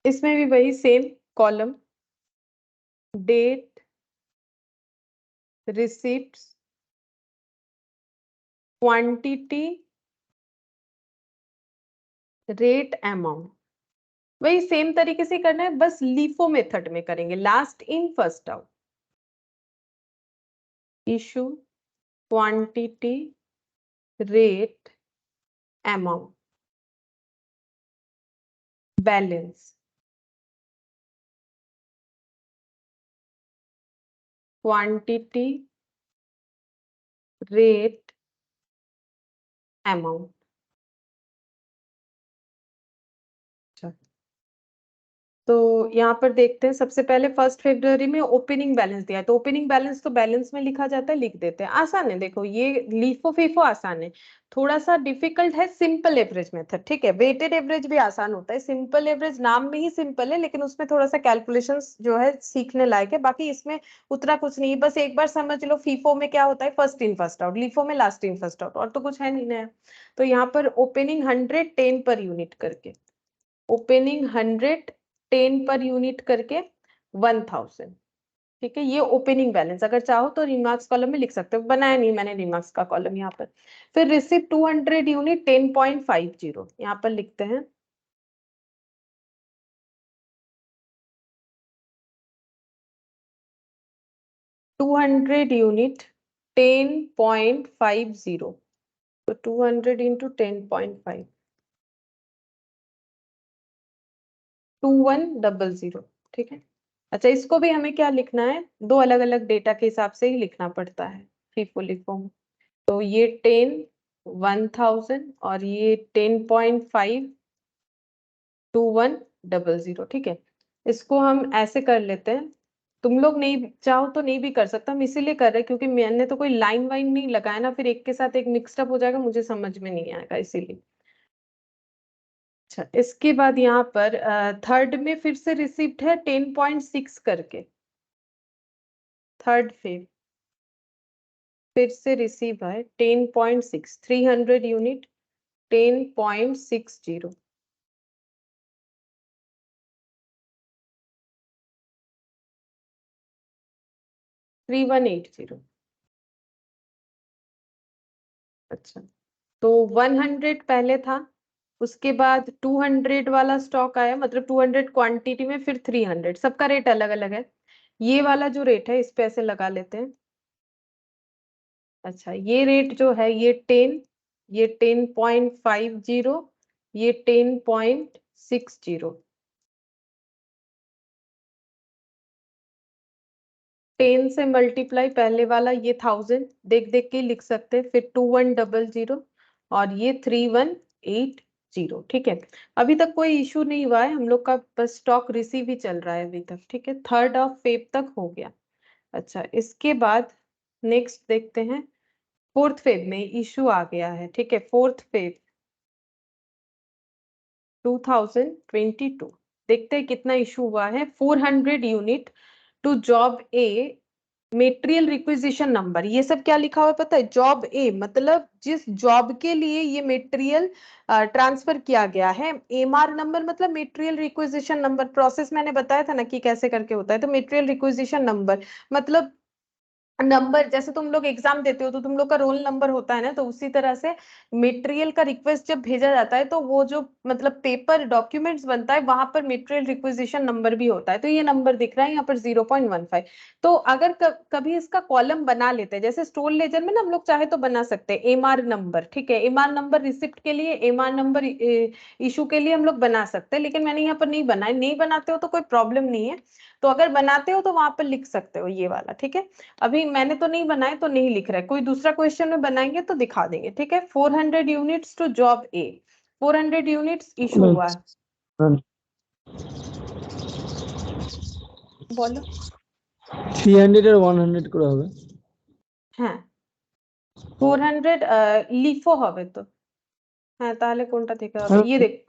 इसमें भी वही same column, date, receipts, quantity, rate, amount, वही सेम तरीके से करना है, बस लीफो मेथड में करेंगे, last in first out. Issue, quantity, rate, amount, balance, quantity, rate, amount. तो यहाँ पर देखते हैं, सबसे पहले 1 फरवरी में ओपनिंग बैलेंस दिया है, तो ओपनिंग बैलेंस तो बैलेंस में लिखा जाता है, लिख देते हैं। आसान है, देखो ये लीफो फीफो आसान है, थोड़ा सा डिफिकल्ट है सिंपल एवरेज मेथड। ठीक है, वेटेड एवरेज भी आसान होता है, सिंपल एवरेज नाम में ही सिंपल है, लेकिन उसमें थोड़ा सा कैलकुलेशंस जो है सीखने लायक है। बाकी इसमें उतना कुछ नहीं, बस एक बार समझ लो फीफो में क्या होता है, first in first out, LIFO में लास्ट इन फर्स्ट आउट, और तो कुछ है नहीं नया। तो यहाँ पर ओपनिंग 100 10 पर यूनिट करके, ओपनिंग 100 10 पर यूनिट करके 1000। ठीक है, ये ओपनिंग बैलेंस, अगर चाहो तो रिमार्क्स कॉलम में लिख सकते हो, बनाया नहीं मैंने रिमार्क्स का कॉलम यहाँ पर। फिर रिसिप्ट 200 यूनिट 10.50, यहाँ पर लिखते हैं 200 यूनिट 10.50, तो 200 इंटू 10.5, 2100। ठीक है, अच्छा इसको भी हमें क्या लिखना है, दो अलग अलग डेटा के हिसाब से ही लिखना पड़ता है फीफो लिफो में। तो ये 10 1000 और ये 10.5 2100। ठीक है, इसको हम ऐसे कर लेते हैं, तुम लोग नहीं चाहो तो नहीं भी कर सकता, हम इसीलिए कर रहे हैं क्योंकि मैंने तो कोई लाइन वाइन नहीं लगाया ना, फिर एक के साथ एक मिक्सअप हो जाएगा, मुझे समझ में नहीं आएगा इसीलिए। अच्छा, इसके बाद यहाँ पर थर्ड में फिर से रिसिप्ट है 10.6 करके, थर्ड फिर से रिसीव है 10.6, 300 यूनिट 10.60, 3180। अच्छा, तो 100 पहले था, उसके बाद 200 वाला स्टॉक आया, मतलब 200 क्वांटिटी में, फिर 300, सबका रेट अलग अलग है। ये वाला जो रेट है इस पे ऐसे लगा लेते हैं। अच्छा, ये रेट जो है ये 10, ये 10.50, ये 10.60। 10 से मल्टीप्लाई पहले वाला ये 1000 देख देख के लिख सकते हैं, फिर 2100 और ये 3180। ठीक है, अभी तक कोई इशू नहीं हुआ है हम लोग का, बस स्टॉक रिसीव ही चल रहा है अभी तक। ठीक है, 3rd तक हो गया। अच्छा, इसके बाद नेक्स्ट देखते हैं, 4th में इशू आ गया है। ठीक है, 4th 2022 देखते हैं कितना इशू हुआ है। 400 unit to job a, material requisition number. ये सब क्या लिखा हुआ है पता है? जॉब ए मतलब जिस जॉब के लिए ये मेटेरियल ट्रांसफर किया गया है। एमआर नंबर मतलब मेटेरियल रिक्विजिशन नंबर। प्रोसेस मैंने बताया था ना कि कैसे करके होता है। तो मेटेरियल रिक्विजिशन नंबर मतलब नंबर, जैसे तुम लोग एग्जाम देते हो तो तुम लोग का रोल नंबर होता है ना, तो उसी तरह से मटेरियल का रिक्वेस्ट जब भेजा जाता है तो वो जो मतलब पेपर डॉक्यूमेंट्स बनता है वहां पर मटेरियल रिक्वेजिशन नंबर भी होता है। तो ये नंबर दिख रहा है यहाँ पर 0.15। तो अगर कभी इसका कॉलम बना लेते हैं, जैसे स्टोर लेजर में ना हम लोग चाहे तो बना सकते हैं एमआर नंबर। ठीक है, एमआर नंबर रिसिप्ट के लिए, एमआर नंबर इशू के लिए हम लोग बना सकते हैं, लेकिन मैंने यहाँ पर नहीं बनाया। नहीं बनाते हो तो कोई प्रॉब्लम नहीं है, तो अगर बनाते हो तो वहां पर लिख सकते हो ये वाला। ठीक है, अभी मैंने तो नहीं बनाए तो नहीं लिख रहा है, कोई दूसरा क्वेश्चन में बनाएंगे तो दिखा देंगे। ठीक है, 400 units to job a, 400 units issue हुआ है। बोलो। 300 আর 100 করে হবে। হ্যাঁ, 400 লিফো হবে তো। হ্যাঁ, তাহলে কোনটা থেকে হবে? ये देख,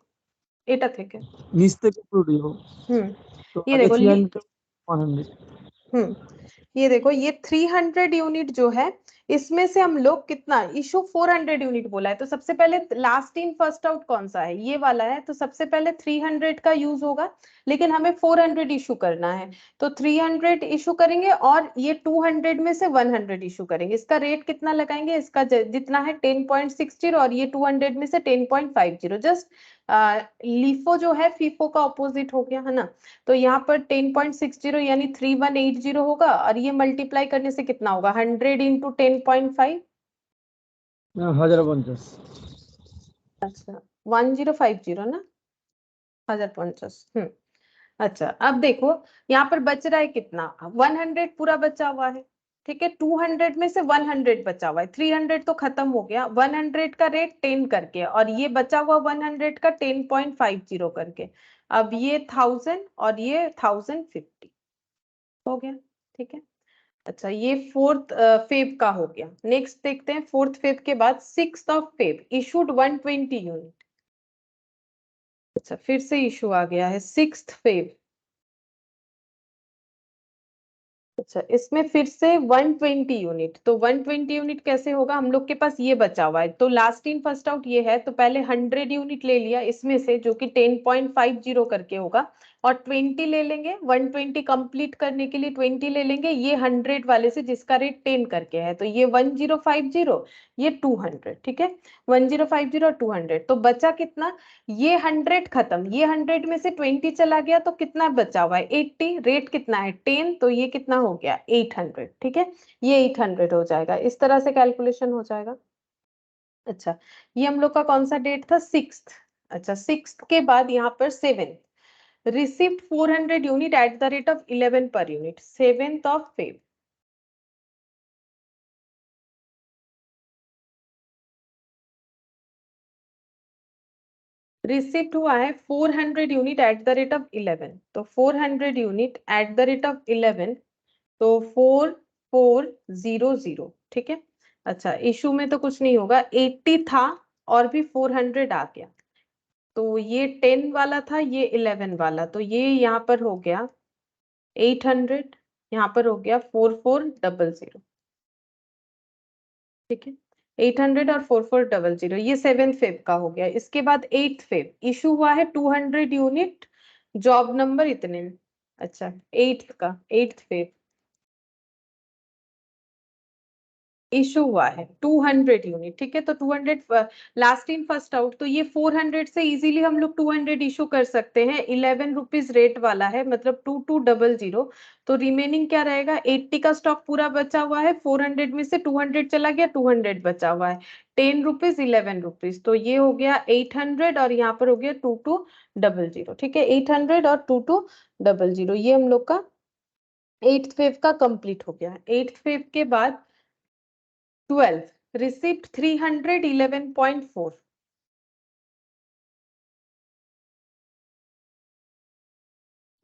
এটা থেকে। নিচ থেকে পুরো দিব। হুম, তো ये আগে देखो 300 100। ये देखो, ये 300 यूनिट जो है इसमें से हम लोग कितना इशू 400 यूनिट बोला है। तो सबसे पहले लास्ट इन फर्स्ट आउट कौन सा है? ये वाला है। तो सबसे पहले 300 का यूज होगा, लेकिन हमें 400 इशू करना है। तो 300 इशू करेंगे और ये 200 में से 100 इशू करेंगे। इसका रेट कितना लगाएंगे? इसका जितना है 10.60 और ये 200 में से 10.50। जस्ट लीफो जो है फीफो का ऑपोजिट हो गया है ना। तो यहाँ पर 10.60 यानी 3180 होगा, और ये मल्टीप्लाई करने से कितना होगा? 100 इंटू 10.5। 1050। अच्छा, 1050 ना, 1050। अच्छा, अब देखो यहाँ पर बच रहा है कितना? 100 पूरा बचा हुआ है। ठीक है, 200 में से 100 बचा हुआ है। 300 तो खत्म हो गया। 100 का रेट 10 करके, और ये बचा हुआ 100 का 10.50 करके। अब ये 1000 और ये 1050 हो गया। ठीक है, अच्छा ये 4th फेब का हो गया। नेक्स्ट देखते हैं 4th फेब के बाद 6th इशूड 120 यूनिट। अच्छा, फिर से इशू आ गया है 6th फेब। अच्छा, इसमें फिर से 120 यूनिट। तो 120 यूनिट कैसे होगा? हम लोग के पास ये बचा हुआ है, तो लास्ट इन फर्स्ट आउट ये है, तो पहले 100 यूनिट ले लिया इसमें से, जो कि 10.50 करके होगा, और 20 ले लेंगे। 120 कंप्लीट करने के लिए 20 ले लेंगे ये 100 वाले से जिसका रेट 10 करके है। तो ये 1050, ये 200। ठीक है, 1050 और 200, तो बचा कितना? ये 100 खत्म, ये 100 में से 20 चला गया, तो कितना बचा हुआ है? 80। रेट कितना है? 10, तो ये कितना हो गया? 800। ठीक है, ये 800 हो जाएगा। इस तरह से कैलकुलेशन हो जाएगा। अच्छा, ये हम लोग का कौन सा डेट था? 6th। अच्छा, 6th के बाद यहाँ पर 7th, receipt 400 unit eight the rate of 11 per unit, 7th receipt हुआ है 400 unit eight the rate of 11। तो 400 unit eight the rate of 11, तो 4400। ठीक है, अच्छा इशू में तो कुछ नहीं होगा, 80 था और भी 400 आ गया। तो ये 10 वाला था, ये 11 वाला, तो ये यहाँ पर हो गया 800, यहाँ पर हो गया 4400। ठीक है, 800 और 4400, ये 7th फेब का हो गया। इसके बाद 8th फेब इशू हुआ है 200 यूनिट, जॉब नंबर इतने में। अच्छा, 8th का 8th फेब इशू हुआ है 200 यूनिट, ठीक है। तो 200 लास्ट इन फर्स्ट आउट, तो ये 400 से इजीली हम लोग 200 इशू कर सकते हैं। 11 रुपीज रेट वाला है, मतलब 2200। तो रिमेनिंग क्या रहेगा, 80 का स्टॉक पूरा बचा हुआ है, 400 में से 200 चला गया, 200 बचा हुआ है, 10 रुपीज 11 रुपीज। तो ये हो गया 800 और यहाँ पर हो गया 2200, ठीक है। 800 और 2200, ये हम लोग का 8th वेव का कंप्लीट हो गया। 8th वेव के बाद 12 रिसिप्ट 311.4,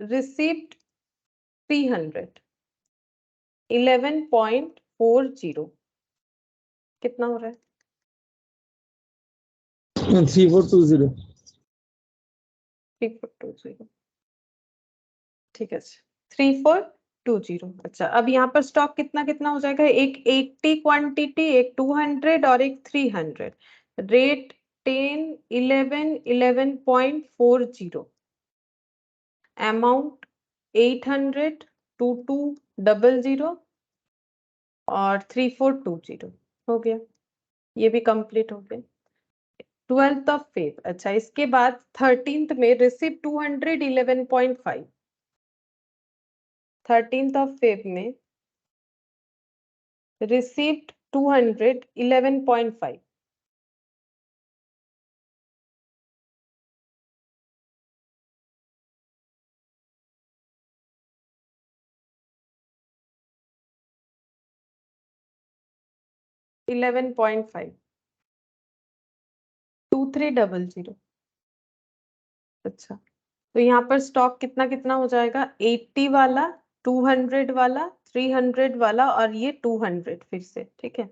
रिसिप्ट 311.40, कितना हो रहा है? 3420। 3420, ठीक है। 3420, अच्छा। अब यहाँ पर स्टॉक कितना कितना हो जाएगा, एक 80 क्वांटिटी, एक 200 और एक 300। रेट 10 11 11.40, अमाउंट 800 2200 और 3420 हो गया। ये भी कंप्लीट हो गया। 12th ऑफ फेब, अच्छा। इसके बाद 13th में रिसिप्ट 211.5, 13th ऑफ फेब में रिसिप्ट 211.5, $11.5, 2300, अच्छा। तो यहाँ पर स्टॉक कितना कितना हो जाएगा, 80 वाला, 200 वाला, 300 वाला और ये 200 फिर से, ठीक है।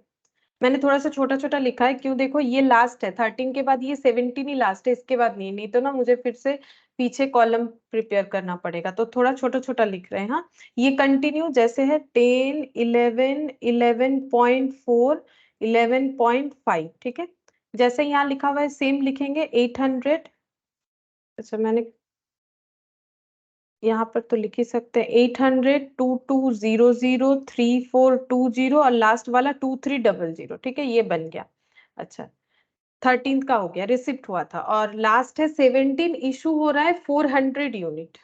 मैंने थोड़ा सा छोटा छोटा लिखा है, क्यों, देखो ये लास्ट है, 13 के बाद ये 17 ही लास्ट है, इसके बाद नहीं तो ना मुझे फिर से पीछे कॉलम प्रिपेयर करना पड़ेगा, तो थोड़ा छोटा छोटा लिख रहे हैं। हाँ, ये कंटिन्यू जैसे है, 10 11 11.4 11.5, ठीक है। जैसे यहाँ लिखा हुआ है सेम लिखेंगे। 800, अच्छा मैंने यहाँ पर तो लिख ही सकते हैं, 800 2200 3420 और लास्ट वाला 2300, ठीक है, ये बन गया। अच्छा, 13th का हो गया, रिसिप्ट हुआ था। और लास्ट है 17, इशू हो रहा है 400 यूनिट,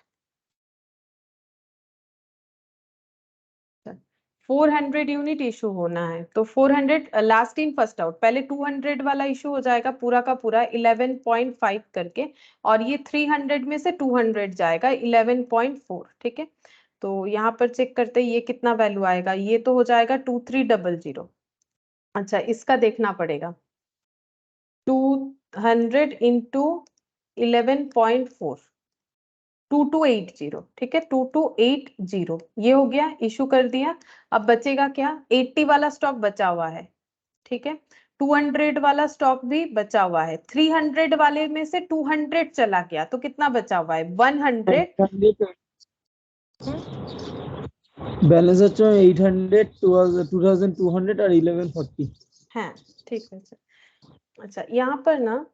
400 यूनिट इशू होना है। तो 400 लास्ट इन फर्स्ट आउट, पहले 200 वाला इशू हो जाएगा पूरा का पूरा 11.5 करके, और ये 300 में से 200 जाएगा 11.4, ठीक है। तो यहाँ पर चेक करते हैं ये कितना वैल्यू आएगा, ये तो हो जाएगा 2300। अच्छा, इसका देखना पड़ेगा, 200 इंटू 11.4, 2280, ठीक है, 2280, ये हो गया, इशू कर दिया। अब बचेगा क्या, 80 वाला स्टॉक बचा हुआ है, ठीक है। 200 वाला स्टॉक भी बचा हुआ है, 300 वाले में से 200 चला गया, तो कितना बचा हुआ है, 100। बैलेंस হচ্ছে 800 2200 और 1140। हाँ, ठीक है सर। अच्छा, यहाँ पर ना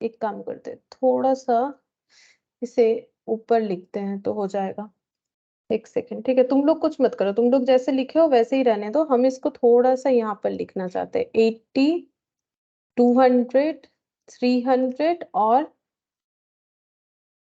एक काम करते हैं, थोड़ा सा इसे ऊपर लिखते हैं तो हो जाएगा। एक सेकंड, ठीक है, तुम लोग कुछ मत करो, तुम लोग जैसे लिखे हो वैसे ही रहने दो, हम इसको थोड़ा सा यहाँ पर लिखना चाहते हैं। 80 200 300 और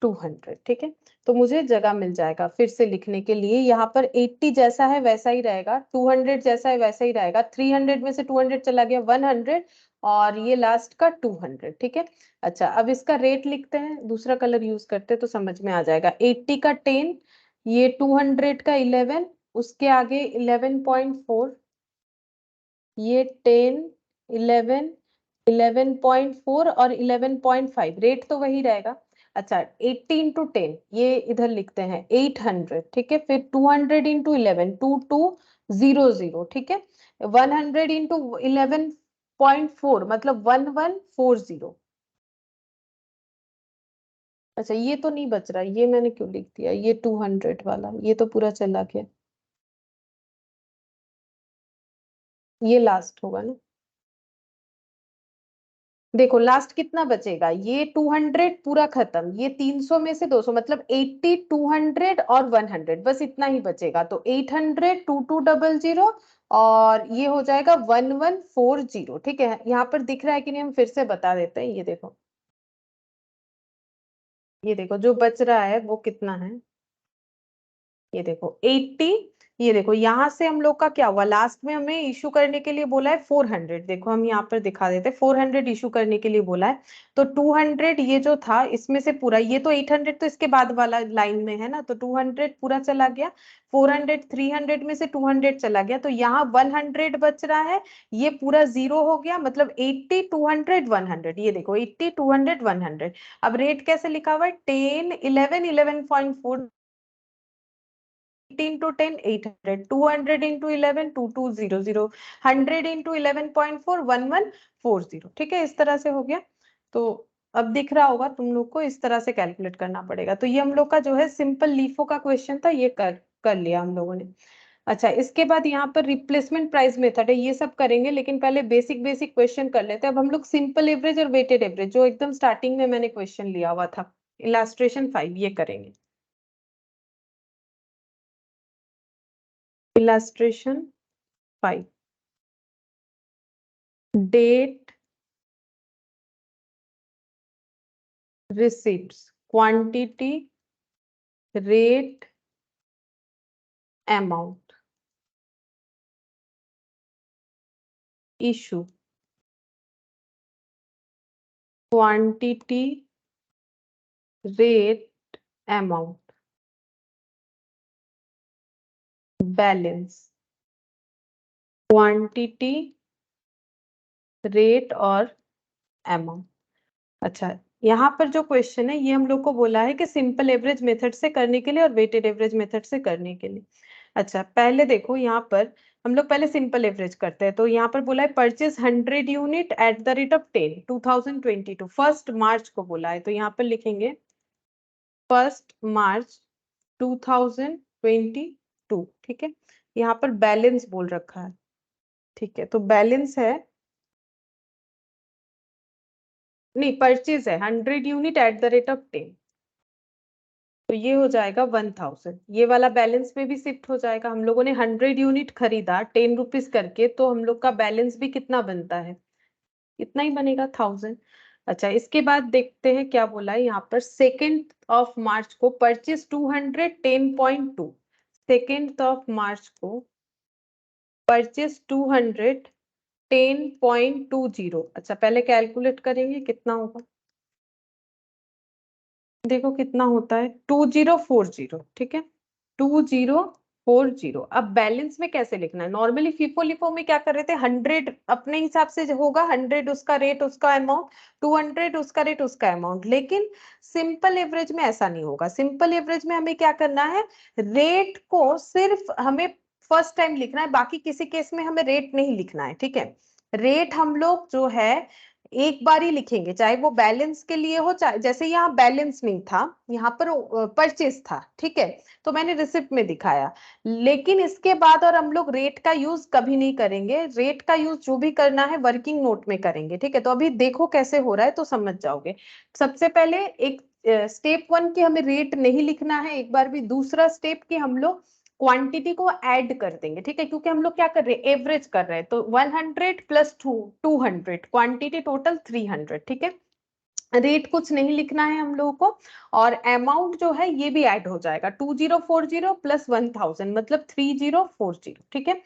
200, ठीक है। तो मुझे जगह मिल जाएगा फिर से लिखने के लिए। यहाँ पर 80 जैसा है वैसा ही रहेगा, 200 जैसा है वैसा ही रहेगा, 300 में से 200 चला गया 100, और ये लास्ट का 200, ठीक है। अच्छा, अब इसका रेट लिखते हैं, दूसरा कलर यूज करते हैं तो समझ में आ जाएगा। 80 का 10, ये 200 का 11, उसके आगे 11.4, ये 10 11 11.4 और 11.5, रेट तो वही रहेगा। अच्छा, 80 इंटू 10, ये इधर लिखते हैं 800, ठीक है। फिर 200 इंटू 11 2200, ठीक है। 100 इंटू 11.4 मतलब 1140। अच्छा, ये तो नहीं बच रहा, ये मैंने क्यों लिख दिया, ये 200 वाला ये तो पूरा चला गया, ये लास्ट होगा ना। देखो लास्ट कितना बचेगा, ये 200 पूरा खत्म, ये 300 में से 200 मतलब 80, 200 और 100, बस इतना ही बचेगा। तो 800, 2200 और ये हो जाएगा 1140। ठीक है, यहाँ पर दिख रहा है कि नहीं, हम फिर से बता देते हैं। ये देखो जो बच रहा है वो कितना है, ये देखो 80। ये देखो यहाँ से हम लोग का क्या हुआ, लास्ट में हमें इशू करने के लिए बोला है 400। देखो हम यहाँ पर दिखा देते हैं, 400 इशू करने के लिए बोला है। तो 200 ये जो था इसमें से पूरा, ये तो 800 तो इसके बाद वाला लाइन में है ना, तो 200 पूरा चला गया। 400, 300 में से 200 चला गया, तो यहाँ 100 बच रहा है। ये पूरा जीरो हो गया, मतलब 80, 200, 100। ये देखो 80, 200, 100। अब रेट कैसे लिखा हुआ है, 10, 11, 11.4, 18 to 10, 800, 200 into 11, 2200, 100 into 11.4, 1140। ठीक है, इस तरह से हो गया। तो अब दिख रहा होगा तुम लोग को, इस तरह से कैलकुलेट करना पड़ेगा। तो ये हम लोग का जो है सिंपल लीफो का क्वेश्चन था, ये कर कर लिया हम लोगों ने। अच्छा, इसके बाद यहाँ पर रिप्लेसमेंट प्राइस मेथड है, ये सब करेंगे, लेकिन पहले बेसिक बेसिक क्वेश्चन कर लेते हैं। अब हम लोग सिंपल एवरेज और वेटेड एवरेज, जो एकदम स्टार्टिंग में मैंने क्वेश्चन लिया हुआ था, इलास्ट्रेशन 5, ये करेंगे। Illustration 5, date, receipts, quantity, rate, amount, issue, quantity, rate, amount, balance, quantity, rate और amount। अच्छा, यहाँ पर जो क्वेश्चन है ये हम लोग को बोला है कि सिंपल एवरेज मेथड से करने के लिए और वेटेड एवरेज मेथड से करने के लिए। अच्छा, पहले देखो यहाँ पर हम लोग पहले सिंपल एवरेज करते हैं। तो यहाँ पर बोला है purchase 100 unit eight the rate of 10, 2022, 1 मार्च को बोला है। तो यहाँ पर लिखेंगे 1 मार्च 2022। ठीक है, यहाँ पर बैलेंस बोल रखा है। ठीक है, तो बैलेंस है, नहीं परचेज है 100 unit eight the rate of 10, तो ये हो जाएगा 1000। ये वाला बैलेंस में भी शिफ्ट हो जाएगा। हम लोगों ने 100 यूनिट खरीदा 10 रुपीज करके, तो हम लोग का बैलेंस भी कितना बनता है, इतना ही बनेगा, 1000। अच्छा, इसके बाद देखते हैं क्या बोला है यहाँ पर। 2 मार्च को परचेज 210.2, 2 मार्च को परचेज 210.20। अच्छा, पहले कैलकुलेट करेंगे कितना होगा। देखो कितना होता है, 2040। ठीक है, 2040। अब बैलेंस में कैसे लिखना है, नॉर्मली फीफो लिफो में क्या कर रहे थे, 100 अपने हिसाब से होगा, 100 उसका रेट उसका अमाउंट, 200 उसका रेट उसका अमाउंट। लेकिन सिंपल एवरेज में ऐसा नहीं होगा। सिंपल एवरेज में हमें क्या करना है, रेट को सिर्फ हमें फर्स्ट टाइम लिखना है, बाकी किसी केस में हमें रेट नहीं लिखना है। ठीक है, रेट हम लोग जो है एक बार ही लिखेंगे, चाहे वो बैलेंस के लिए हो, चाहे जैसे यहाँ बैलेंस नहीं था, यहाँ पर परचेस था। ठीक है, तो मैंने रिसिप्ट में दिखाया। लेकिन इसके बाद और हम लोग रेट का यूज कभी नहीं करेंगे। रेट का यूज जो भी करना है वर्किंग नोट में करेंगे। ठीक है, तो अभी देखो कैसे हो रहा है तो समझ जाओगे। सबसे पहले एक स्टेप 1 की हमें रेट नहीं लिखना है एक बार भी। दूसरा स्टेप की हम लोग क्वांटिटी को ऐड कर देंगे। ठीक है, क्योंकि हम लोग क्या कर रहे हैं, एवरेज कर रहे हैं। तो 100 प्लस 200, क्वांटिटी टोटल 300। ठीक है, रेट कुछ नहीं लिखना है हम लोगों को। और अमाउंट जो है ये भी ऐड हो जाएगा, 2040 प्लस 1000 मतलब 3040। ठीक है,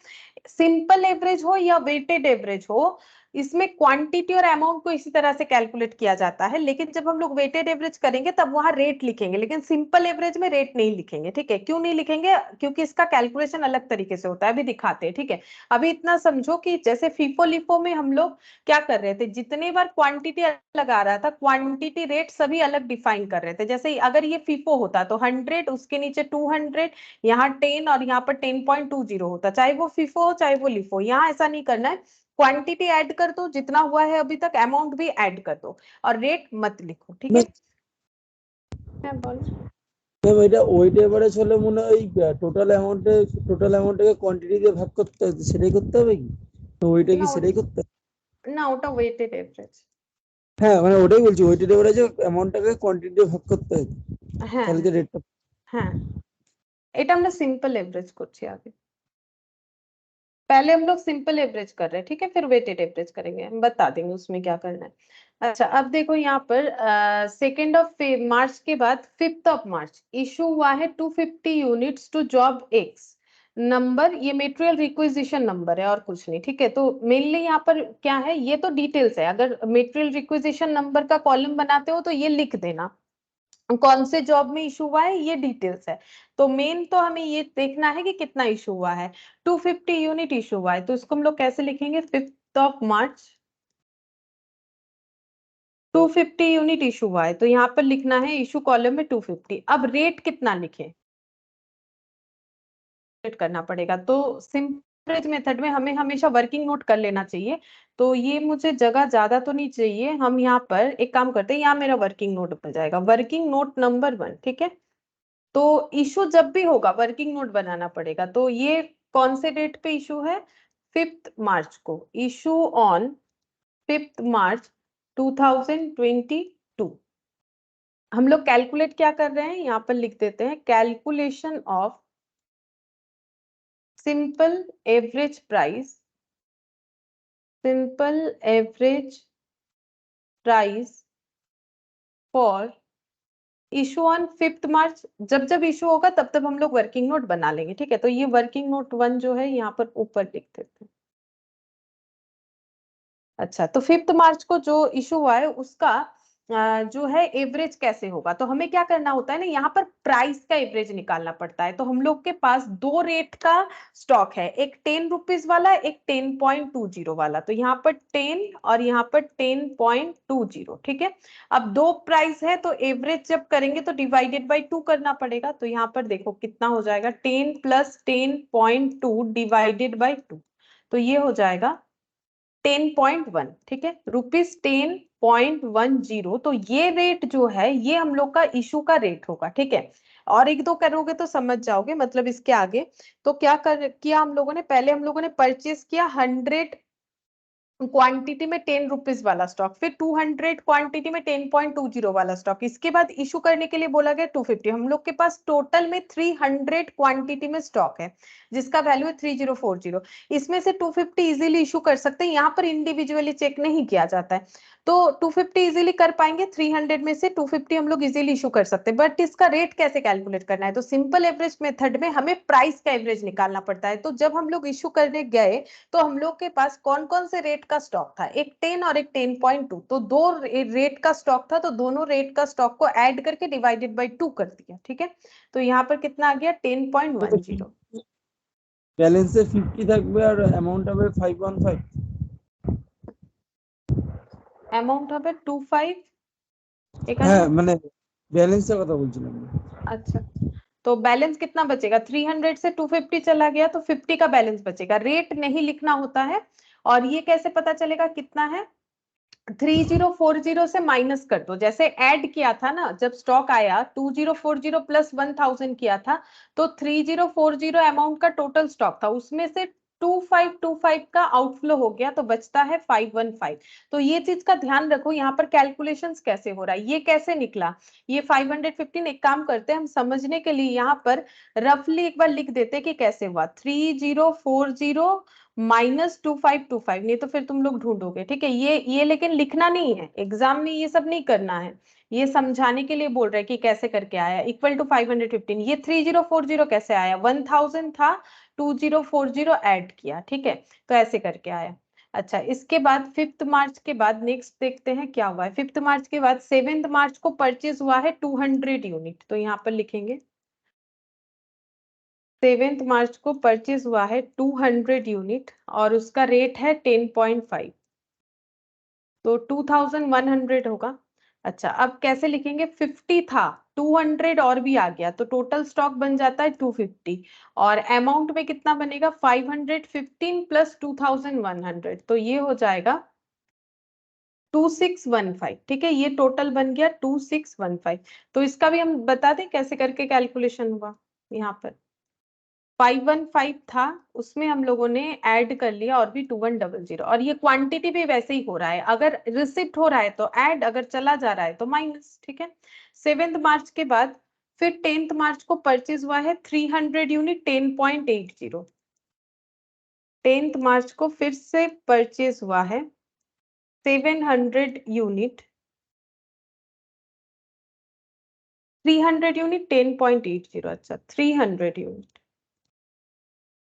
सिंपल एवरेज हो या वेटेड एवरेज हो, इसमें क्वांटिटी और अमाउंट को इसी तरह से कैलकुलेट किया जाता है। लेकिन जब हम लोग वेटेड एवरेज करेंगे तब वहां रेट लिखेंगे, लेकिन सिंपल एवरेज में रेट नहीं लिखेंगे। ठीक है, क्यों नहीं लिखेंगे, क्योंकि इसका कैलकुलेशन अलग तरीके से होता है, अभी दिखाते हैं। ठीक है, अभी इतना समझो कि जैसे फीफो लिफो में हम लोग क्या कर रहे थे, जितने बार क्वांटिटी अलग आ रहा था, क्वांटिटी रेट सभी अलग डिफाइन कर रहे थे। जैसे अगर ये फीफो होता तो 100, उसके नीचे 200, यहाँ 10 और यहाँ पर 10.20 होता, चाहे वो फीफो हो चाहे वो लिफो। यहाँ ऐसा नहीं करना है, क्वांटिटी ऐड कर दो जितना हुआ है अभी तक, अमाउंट भी ऐड कर दो, और रेट मत लिखो। ठीक है, बोलो। ম্যাম এটা ওয়েট এভারেজ হলে মনে হয় টোটাল অ্যামাউন্টে কোয়ান্টিটি দিয়ে ভাগ করতে হবে, সেটাই করতে হবে কি, তো ওইটা কি না সেটাই করতে হবে? না, ওটা ওয়েটেড এভারেজ। হ্যাঁ মানে ওটাই বলছি, ওয়েটেড এভারেজে অ্যামাউন্টটাকে কোয়ান্টিটি দিয়ে ভাগ করতে হয়, হ্যাঁ তাহলে যে রেটটা। হ্যাঁ, এটা আমরা सिंपल एवरेज করছি आगे। पहले हम लोग सिंपल एवरेज कर रहे हैं, ठीक है, फिर वेटेड एवरेज करेंगे, हम बता देंगे उसमें क्या करना है। अच्छा, अब देखो यहाँ पर 2 मार्च के बाद 5 मार्च इशू हुआ है 250 units to job x number, ये मेटेरियल रिक्विजिशन नंबर है और कुछ नहीं, ठीक है। तो मेनली यहाँ पर क्या है, ये तो डिटेल्स है, अगर मेटेरियल रिक्विजिशन नंबर का कॉलम बनाते हो तो ये लिख देना कौन से जॉब में इशू हुआ है, ये डिटेल्स है। तो मेन तो हमें ये देखना है कि कितना इशू हुआ है, 250 यूनिट इशू हुआ है, तो इसको हम लोग कैसे लिखेंगे, 5 मार्च 250 यूनिट इशू हुआ है, तो यहाँ पर लिखना है इशू कॉलम में 250। अब रेट कितना लिखें करना पड़ेगा, तो सिंपल मेथड में हमें हमेशा वर्किंग नोट कर लेना चाहिए। तो ये मुझे जगह ज्यादा तो नहीं चाहिए, हम यहाँ पर एक काम करते हैं, यहाँ मेरा वर्किंग नोट बन जाएगा, वर्किंग नोट नंबर 1, ठीक है। तो इशू जब भी होगा वर्किंग नोट बनाना पड़ेगा, तो ये कौन से डेट पे इशू है, 5 मार्च को, इशू ऑन 5 मार्च 2022। हम लोग कैलकुलेट क्या कर रहे हैं, यहाँ पर लिख देते हैं calculation of simple average price, simple average price for issue on 5 मार्च। जब जब इशू होगा तब तब हम लोग वर्किंग नोट बना लेंगे, ठीक है। तो ये वर्किंग नोट 1 जो है यहाँ पर ऊपर लिख देते हैं। अच्छा, तो 5 मार्च को जो इशू हुआ है उसका जो है एवरेज कैसे होगा, तो हमें क्या करना होता है ना, यहाँ पर प्राइस का एवरेज निकालना पड़ता है। तो हम लोग के पास दो रेट का स्टॉक है, एक 10 रुपीज वाला, एक 10.20 वाला। तो यहाँ पर 10 और यहाँ पर 10.20, ठीक है। अब दो प्राइस है तो एवरेज जब करेंगे तो डिवाइडेड बाई 2 करना पड़ेगा। तो यहाँ पर देखो कितना हो जाएगा, 10 + 10.2 डिवाइडेड बाई 2, तो ये हो जाएगा 10.1, ठीक है, ₹10.10। तो ये रेट जो है ये हम लोग का इशू का रेट होगा, ठीक है। और एक दो करोगे तो समझ जाओगे, मतलब इसके आगे। तो क्या कर किया हम लोगों ने, पहले हम लोगों ने परचेज किया 100 क्वांटिटी में 10 रुपीज वाला स्टॉक, फिर 200 क्वांटिटी में 10.20 वाला स्टॉक, इसके बाद इशू करने के लिए बोला गया 250। हम लोग के पास टोटल में 300 क्वांटिटी में स्टॉक है जिसका वैल्यू है 3040। इसमें से 250 इजीली इशू कर सकते हैं, यहाँ पर इंडिविजुअली चेक नहीं किया जाता है। तो 250 इजीली कर पाएंगे, 300 में से 250 हम लोग इजीली इशू कर सकते हैं। बट इसका रेट कैसे कैलकुलेट करना है, तो सिंपल एवरेज मेथड में हमें प्राइस का एवरेज निकालना पड़ता है। तो जब हम लोग इशू करने गए तो हम लोग के पास कौन कौन से रेट का स्टॉक था, एक 10 और एक 10.2, तो दो रेट का स्टॉक था, तो दोनों रेट का स्टॉक को ऐड करके डिवाइडेड बाई 2 कर दिया, ठीक है। तो यहाँ पर कितना आ गया, 10.10। ব্যালেন্সে 50 থাকবে আর অ্যামাউন্ট হবে 515। अमाउंट হবে 25 এখানে। হ্যাঁ মানে ব্যালেন্সের কথা বলছিলাম না। अच्छा, तो बैलेंस कितना बचेगा, 300 से 250 चला गया तो 50 का बैलेंस बचेगा, रेट नहीं लिखना होता है। और ये कैसे पता चलेगा कितना है, 3040 से माइनस कर दो, जैसे ऐड किया था ना जब स्टॉक आया 2040 + 1000 किया था, तो 3040 अमाउंट का टोटल स्टॉक था, उसमें से 2525 का आउटफ्लो हो गया, तो बचता है 515। तो ये चीज का ध्यान रखो, यहाँ पर कैलकुलेशंस कैसे हो रहा है, ये कैसे निकला, ये 515। एक काम करते हैं हम समझने के लिए यहाँ पर रफली एक बार लिख देते कि कैसे हुआ, 3040 -2525, नहीं तो फिर तुम लोग ढूंढोगे, ठीक है। ये लेकिन लिखना नहीं है, एग्जाम में ये सब नहीं करना है, ये समझाने के लिए बोल रहे हैं कि कैसे करके आया, इक्वल टू 515। ये 3040 कैसे आया, 1000 था, 2040 ऐड किया, ठीक है, तो ऐसे करके आया। अच्छा, इसके बाद 5 मार्च के बाद नेक्स्ट देखते हैं क्या हुआ है। 5 मार्च के बाद 7 मार्च को परचेज हुआ है 200 यूनिट, तो यहाँ पर लिखेंगे 7 मार्च को परचेज हुआ है 200 यूनिट और उसका रेट है 10.5, तो 2100 होगा। अच्छा, अब कैसे लिखेंगे, 50 था, 200 और भी आ गया, तो टोटल स्टॉक बन जाता है 250। और अमाउंट में कितना बनेगा, 515 + 2100, तो ये हो जाएगा 2615, ठीक है। ये टोटल बन गया 2615। तो इसका भी हम बता दें कैसे करके कैलकुलेशन हुआ यहाँ पर। 515 था, उसमें हम लोगों ने ऐड कर लिया और भी 2100, और ये क्वांटिटी भी वैसे ही हो रहा है, अगर रिसिप्ट हो रहा है तो ऐड, अगर चला जा रहा है तो माइनस, ठीक है। 7 मार्च के बाद फिर 10 मार्च को परचेज हुआ है 300 यूनिट 10.80। 10 मार्च को फिर से परचेज हुआ है 700 यूनिट 300 यूनिट 10.80। अच्छा, 300 यूनिट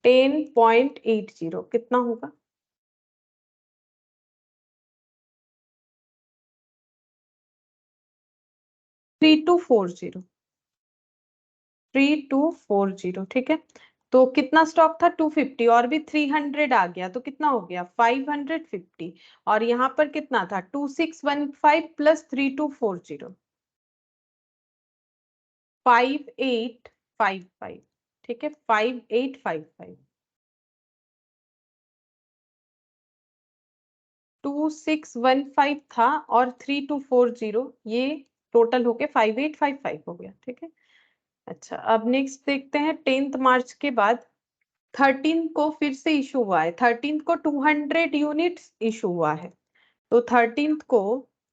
10.80 कितना होगा? 3240, 3240, ठीक है। तो कितना स्टॉक था? 250, और भी 300 आ गया तो कितना हो गया? 550। और यहाँ पर कितना था? 2615 प्लस 3240, 5855, ठीक है, 5855। 2615 था और 3240, ये टोटल होके 5855 हो गया, ठीक है। अच्छा, अब नेक्स्ट देखते हैं 10 मार्च के बाद 13 को फिर से इशू हुआ है, 13 को 200 यूनिट इशू हुआ है। तो 13 को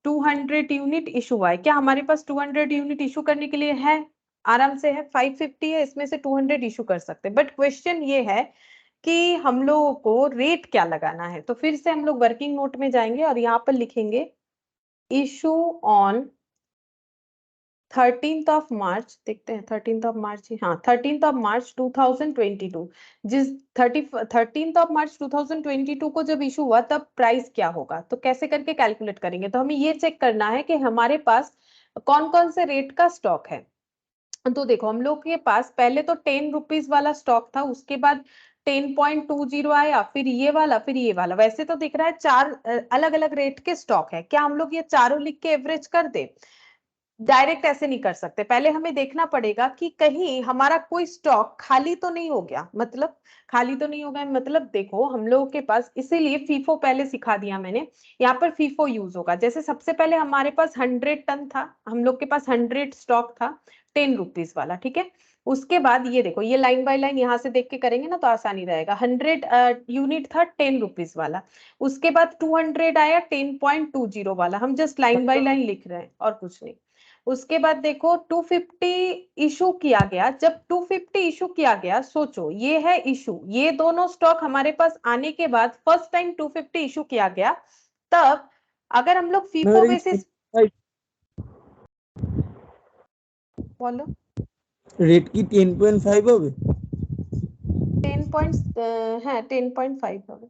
200 यूनिट इशू हुआ है। क्या हमारे पास 200 यूनिट इशू करने के लिए है? आराम से है, 550 है, इसमें से 200 इशू कर सकते हैं। बट क्वेश्चन ये है कि हम लोगों को रेट क्या लगाना है। तो फिर से हम लोग वर्किंग नोट में जाएंगे और यहाँ पर लिखेंगे issue on 13th of March, देखते हैं 13th ऑफ मार्च, हाँ 13th ऑफ मार्च 2022। जिस 13th ऑफ मार्च 2022 को जब इशू हुआ तब प्राइस क्या होगा, तो कैसे करके कैलकुलेट करेंगे? तो हमें ये चेक करना है कि हमारे पास कौन कौन से रेट का स्टॉक है। तो देखो, हम लोग के पास पहले तो 10 रुपीज वाला स्टॉक था, उसके बाद 10.20 आया, फिर ये वाला, फिर ये वाला। वैसे तो दिख रहा है चार अलग अलग रेट के स्टॉक है। क्या हम लोग ये चारों लिख के एवरेज कर दे? डायरेक्ट ऐसे नहीं कर सकते, पहले हमें देखना पड़ेगा कि कहीं हमारा कोई स्टॉक खाली तो नहीं हो गया। मतलब खाली तो नहीं हो गया, मतलब देखो हम लोगों के पास, इसीलिए फीफो पहले सिखा दिया मैंने। यहाँ पर फीफो यूज होगा। जैसे सबसे पहले हमारे पास 100 टन था, हम लोग के पास 100 स्टॉक था 10 रुपीज वाला, ठीक है। उसके बाद ये देखो, ये लाइन बाय लाइन यहाँ से देख के करेंगे ना तो आसानी रहेगा। 100 यूनिट था 10 रुपीज वाला, उसके बाद 200 आया 10.20 वाला। हम जस्ट लाइन बाय लाइन लिख रहे हैं और कुछ नहीं। उसके बाद देखो 250 इशू किया गया। जब 250 इशू किया गया, सोचो ये है इशू, ये दोनों स्टॉक हमारे पास आने के बाद फर्स्ट टाइम 250 इशू किया गया। तब अगर हम लोग फीफो बेसिस, बोलो, रेट की 10.5 হবে? 10 पॉइंट है, 10.5 होगा।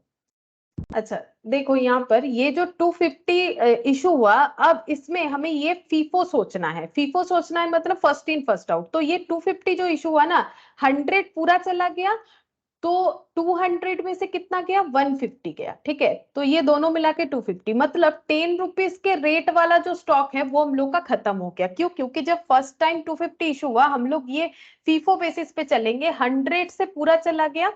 अच्छा, देखो यहाँ पर ये जो 250 इशू हुआ, अब इसमें हमें ये फीफो सोचना है। फीफो सोचना है मतलब फर्स्ट इन फर्स्ट आउट। तो ये 250 जो इशू हुआ ना, 100 पूरा चला गया, तो 200 में से कितना गया? 150 गया, ठीक है। तो ये दोनों मिला के 250, मतलब 10 रुपीज के रेट वाला जो स्टॉक है वो हम लोग का खत्म हो गया। क्यों? क्योंकि जब फर्स्ट टाइम 250 इशू हुआ, हम लोग ये फीफो बेसिस पे चलेंगे, 100 से पूरा चला गया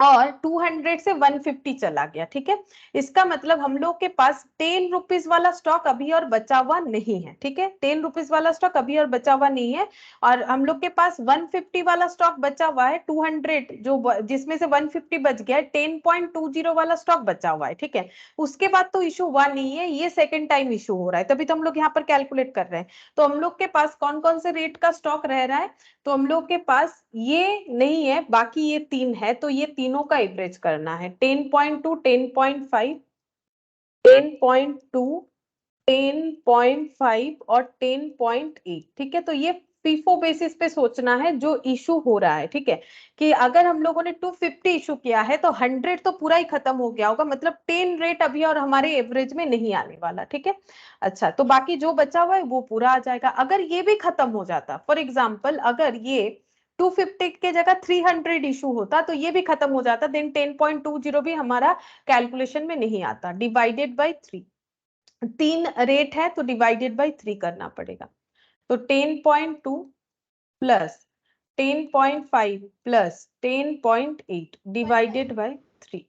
और 200 से 150 चला गया, ठीक है। इसका मतलब हम लोग के पास 10 रुपीज वाला स्टॉक अभी और बचा हुआ नहीं है, ठीक है। 10 रुपीज वाला स्टॉक अभी और बचा हुआ नहीं है, और हम लोग के पास 150 वाला स्टॉक बचा हुआ है। 200 जो जिसमें से 150 बच गया है, 10.20 वाला स्टॉक बचा हुआ है, ठीक है। उसके बाद तो इशू हुआ नहीं है, ये सेकेंड टाइम इशू हो रहा है, तभी तो हम लोग यहाँ पर कैलकुलेट कर रहे हैं। तो हम लोग के पास कौन कौन से रेट का स्टॉक रह रहा है? तो हम लोग के पास ये नहीं है, बाकी ये तीन है, तो ये तीनों का एवरेज करना है। 10.2, 10.5, 10.2, 10.5 और 10.8, ठीक है। तो ये फीफो बेसिस पे सोचना है जो इशू हो रहा है, ठीक है। कि अगर हम लोगों ने 250 इशू किया है तो 100 तो पूरा ही खत्म हो गया होगा, मतलब 10 रेट अभी और हमारे एवरेज में नहीं आने वाला, ठीक है। अच्छा, तो बाकी जो बचा हुआ है वो पूरा आ जाएगा। अगर ये भी खत्म हो जाता, फॉर एग्जाम्पल अगर ये 250 के जगह 300 इशू होता तो ये भी खत्म हो जाता, देन 10.20 भी हमारा कैलकुलेशन में नहीं आता। डिवाइडेड बाई 3, तीन रेट है तो डिवाइडेड बाई 3 करना पड़ेगा। तो 10.2 प्लस 10.5 प्लस 10.8 डिवाइडेड बाई 3,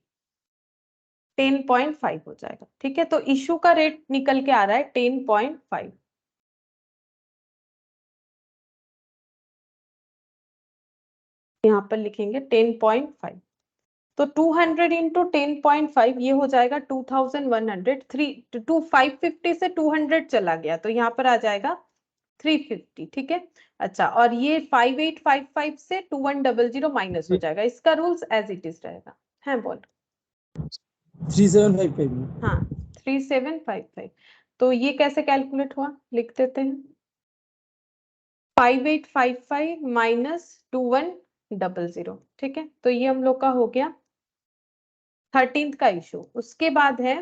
10.5 हो जाएगा, ठीक है। तो इशू का रेट निकल के आ रहा है 10.5। यहाँ पर लिखेंगे 10.5, तो 200 इंटू 10.5 ये हो जाएगा 2100। 550 से 200 चला गया तो यहाँ पर आ जाएगा 350, ठीक है। अच्छा, और ये 5855 से 2100 माइनस हो जाएगा, इसका रूल्स एज इट इज रहेगा। है बोल। 3755 में। हाँ 3755, तो ये कैसे कैलकुलेट हुआ लिख देते हैं। 5855 माइनस 2100, ठीक है। तो ये हम लोग का हो गया 13th का इशू। उसके बाद है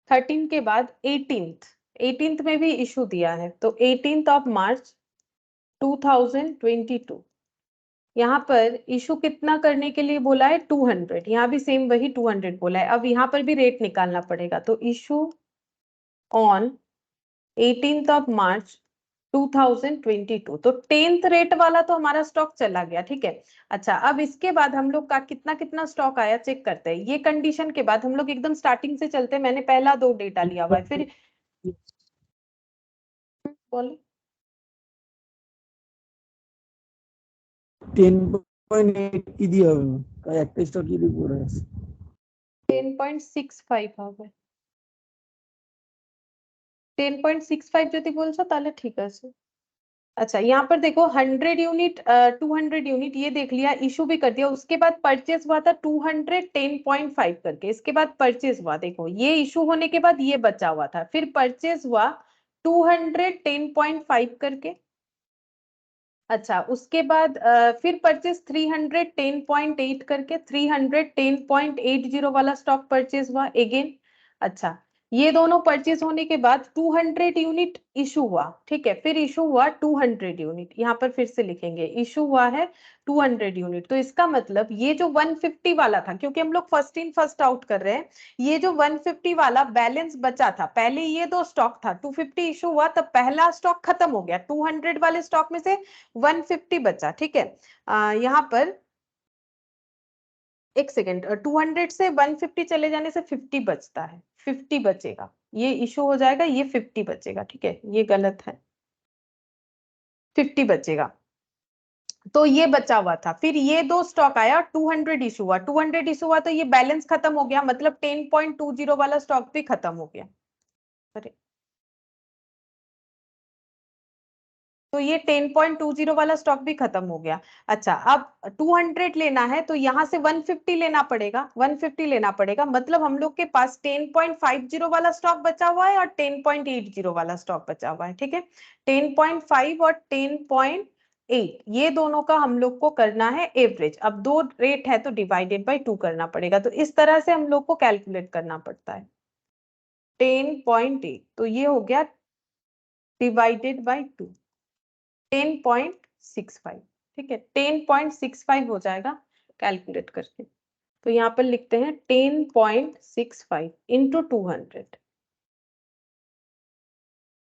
13 के बाद 18th में भी इशू दिया है, तो 18th ऑफ मार्च 2022। यहाँ पर इशू कितना करने के लिए बोला है 200, यहाँ भी सेम वही 200 बोला है। अब यहाँ पर भी रेट निकालना पड़ेगा, तो issue on 18th of March 2022, तो 10th रेट वाला तो हमारा स्टॉक चला गया, ठीक है। अच्छा, अब इसके बाद हम लोग का कितना कितना स्टॉक आया चेक करते हैं। ये कंडीशन के बाद हम लोग एकदम स्टार्टिंग से चलते हैं, मैंने पहला 2 डेटा लिया हुआ है, फिर बोले 10.8 কি দিয়ে হবে তাই একটা স্টক কি দিয়ে পড়ে আছে 10.65 হবে। 10.65 যদি বলছো তাহলে ঠিক আছে। अच्छा, यहाँ पर देखो 100 यूनिट 200 यूनिट ये देख लिया, इशू भी कर दिया। उसके बाद परचेज हुआ था 210.5 करके, इसके बाद परचेज हुआ, देखो ये इशू होने के बाद ये बचा हुआ था, फिर परचेज हुआ 210.5 करके। अच्छा, उसके बाद फिर परचेज 310.8 करके, 310.80 वाला स्टॉक परचेज हुआ अगेन। अच्छा, ये दोनों परचेज होने के बाद 200 यूनिट इशू हुआ, ठीक है। फिर इशू हुआ 200 यूनिट, यहाँ पर फिर से लिखेंगे इशू हुआ है 200 यूनिट। तो इसका मतलब ये जो 150 वाला था, क्योंकि हम लोग फर्स्ट इन फर्स्ट आउट कर रहे हैं, ये जो 150 वाला बैलेंस बचा था, पहले ये 2 स्टॉक था, 250 इशू हुआ तब पहला स्टॉक खत्म हो गया, 200 वाले स्टॉक में से 150 बचा, ठीक है। यहाँ पर एक सेकेंड, 200 से 150 चले जाने से 50 बचता है, 50 बचेगा, ये इशू हो जाएगा, ये 50 बचेगा, ठीक है। ये गलत है, 50 बचेगा, तो ये बचा हुआ था। फिर ये 2 स्टॉक आया, 200 इशू हुआ, 200 इशू हुआ तो ये बैलेंस खत्म हो गया, मतलब 10.20 वाला स्टॉक भी खत्म हो गया। अरे, तो ये 10.20 वाला स्टॉक भी खत्म हो गया। अच्छा, अब 200 लेना है तो यहाँ से 150 लेना पड़ेगा, 150 लेना पड़ेगा, मतलब हम लोग के पास 10.50 वाला स्टॉक बचा हुआ है और 10.80 वाला स्टॉक बचा हुआ है, ठीक है। 10.5 और 10.8 ये दोनों का हम लोग को करना है एवरेज। अब 2 रेट है तो डिवाइडेड बाई 2 करना पड़ेगा, तो इस तरह से हम लोग को कैलकुलेट करना पड़ता है। 10.8 तो ये हो गया डिवाइडेड बाई 2, 10.65, ठीक है। 10.65 हो जाएगा कैलकुलेट करके, तो यहाँ पर लिखते हैं 10.65 इंटू 200,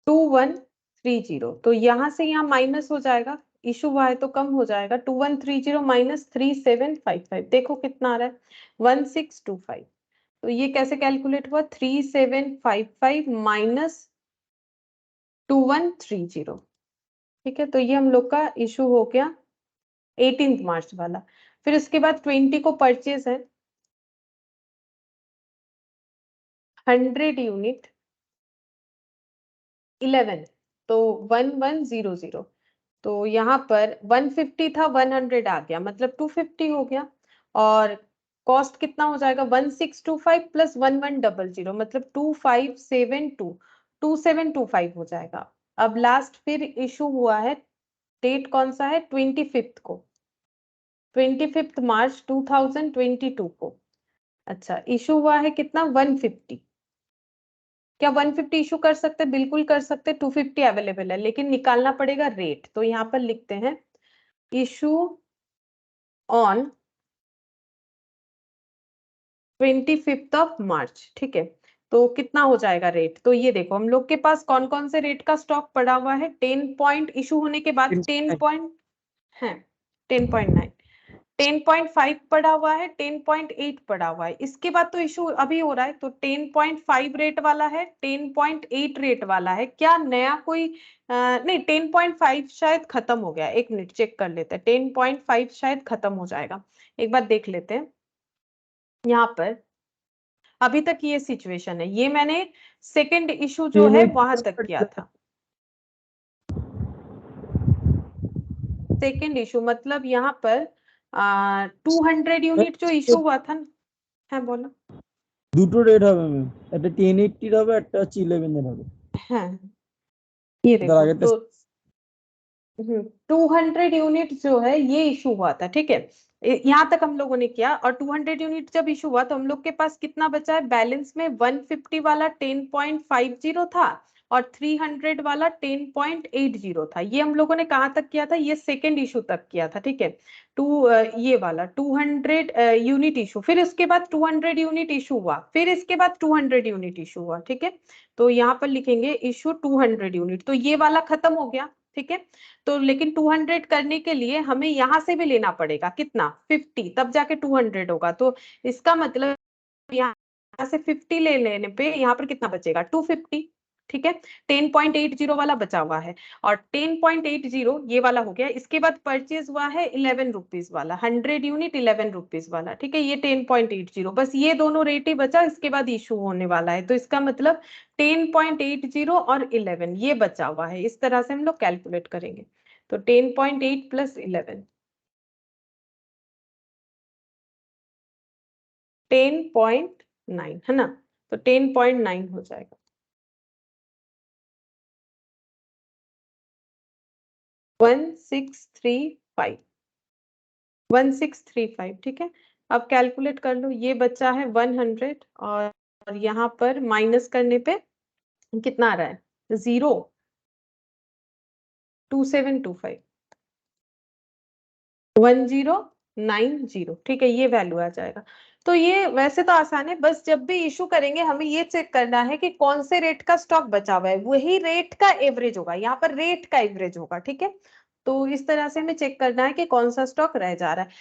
2130, तो यहाँ से यहाँ माइनस हो जाएगा, इशू हुआ है तो कम हो जाएगा, 2130 माइनस 3755, देखो कितना आ रहा है 1625। तो ये कैसे कैलकुलेट हुआ, 3755 माइनस 2130, ठीक है। तो ये हम लोग का इशू हो गया 18 मार्च वाला। फिर उसके बाद 20 को परचेज है 100 यूनिट 11, तो 1100, तो यहाँ पर 150 था 100 आ गया, मतलब 250 हो गया। और कॉस्ट कितना हो जाएगा 1625 प्लस 1100, मतलब 2572, 2725 हो जाएगा। अब लास्ट फिर इशू हुआ है, डेट कौन सा है 25 को, 25 मार्च 2022 को। अच्छा, इशू हुआ है कितना 150, क्या 150 इशू कर सकते, बिल्कुल कर सकते, 250 अवेलेबल है, लेकिन निकालना पड़ेगा रेट। तो यहाँ पर लिखते हैं इशू ऑन 25 ऑफ मार्च, ठीक है। तो कितना हो जाएगा रेट, तो ये देखो हम लोग के पास कौन कौन से रेट का स्टॉक पड़ा हुआ है, 10 पॉइंट इशू होने के बाद 10 पॉइंट है, 10.9, 10.5 पड़ा हुआ है, 10.8 पड़ा हुआ है। इसके बाद तो इशू अभी हो रहा है, तो 10.5 रेट वाला है, 10.8 रेट वाला है। क्या नया कोई नहीं, 10.5 शायद खत्म हो गया। एक मिनट चेक कर लेते हैं, 10.5 शायद खत्म हो जाएगा, एक बार देख लेते हैं। यहाँ पर अभी तक ये सिचुएशन है, ये मैंने सेकेंड इशू जो है वहां तक किया था। सेकेंड इशू मतलब यहाँ पर 200 यूनिट जो इशू हुआ था ना। হ্যাঁ বলো। দুটো রেট হবে ম্যাম, একটা 1080 হবে, একটা হচ্ছে 11 এর হবে। হ্যাঁ ये তার देखो আগেরটা तो 200 यूनिट जो है ये इशू हुआ था, ठीक है। यहाँ तक हम लोगों ने किया, और 200 यूनिट जब इशू हुआ तो हम लोग के पास कितना बचा है बैलेंस में? 150 वाला 10.50 था और 300 वाला 10.80 था। ये हम लोगों ने कहाँ तक किया था? ये सेकेंड इशू तक किया था, ठीक है। ये वाला 200 यूनिट इशू, फिर उसके बाद 200 यूनिट इशू हुआ, फिर इसके बाद 200 यूनिट इशू हुआ, ठीक है। तो यहाँ पर लिखेंगे इशू 200 यूनिट, तो ये वाला खत्म हो गया, ठीक है। तो लेकिन 200 करने के लिए हमें यहां से भी लेना पड़ेगा कितना? 50, तब जाके 200 होगा। तो इसका मतलब यहाँ से 50 ले लेने पे यहाँ पर कितना बचेगा? 250, ठीक है। 10.80 वाला बचा हुआ है, और 10.80 ये वाला हो गया। इसके बाद परचेज हुआ है 11 रुपीज वाला, 100 यूनिट 11 रुपीज वाला, ठीक है। ये 10.80, बस ये दोनों रेट ही बचा, इसके बाद इशू होने वाला है। तो इसका मतलब 10.80 और 11 ये बचा हुआ है। इस तरह से हम लोग कैलकुलेट करेंगे। तो 10.8 प्लस 11 10.9 है ना, तो 10.9 हो जाएगा। 1635 1635, ठीक है। अब कैलकुलेट कर लो, ये बच्चा है 100 और यहाँ पर माइनस करने पे कितना आ रहा है? 02725 1090, ठीक है, ये वैल्यू आ जाएगा। तो ये वैसे तो आसान है, बस जब भी इशू करेंगे हमें ये चेक करना है कि कौन से रेट का स्टॉक बचा हुआ है, वही रेट का एवरेज होगा। यहाँ पर रेट का एवरेज होगा, ठीक है। तो इस तरह से हमें चेक करना है कि कौन सा स्टॉक रह जा रहा है।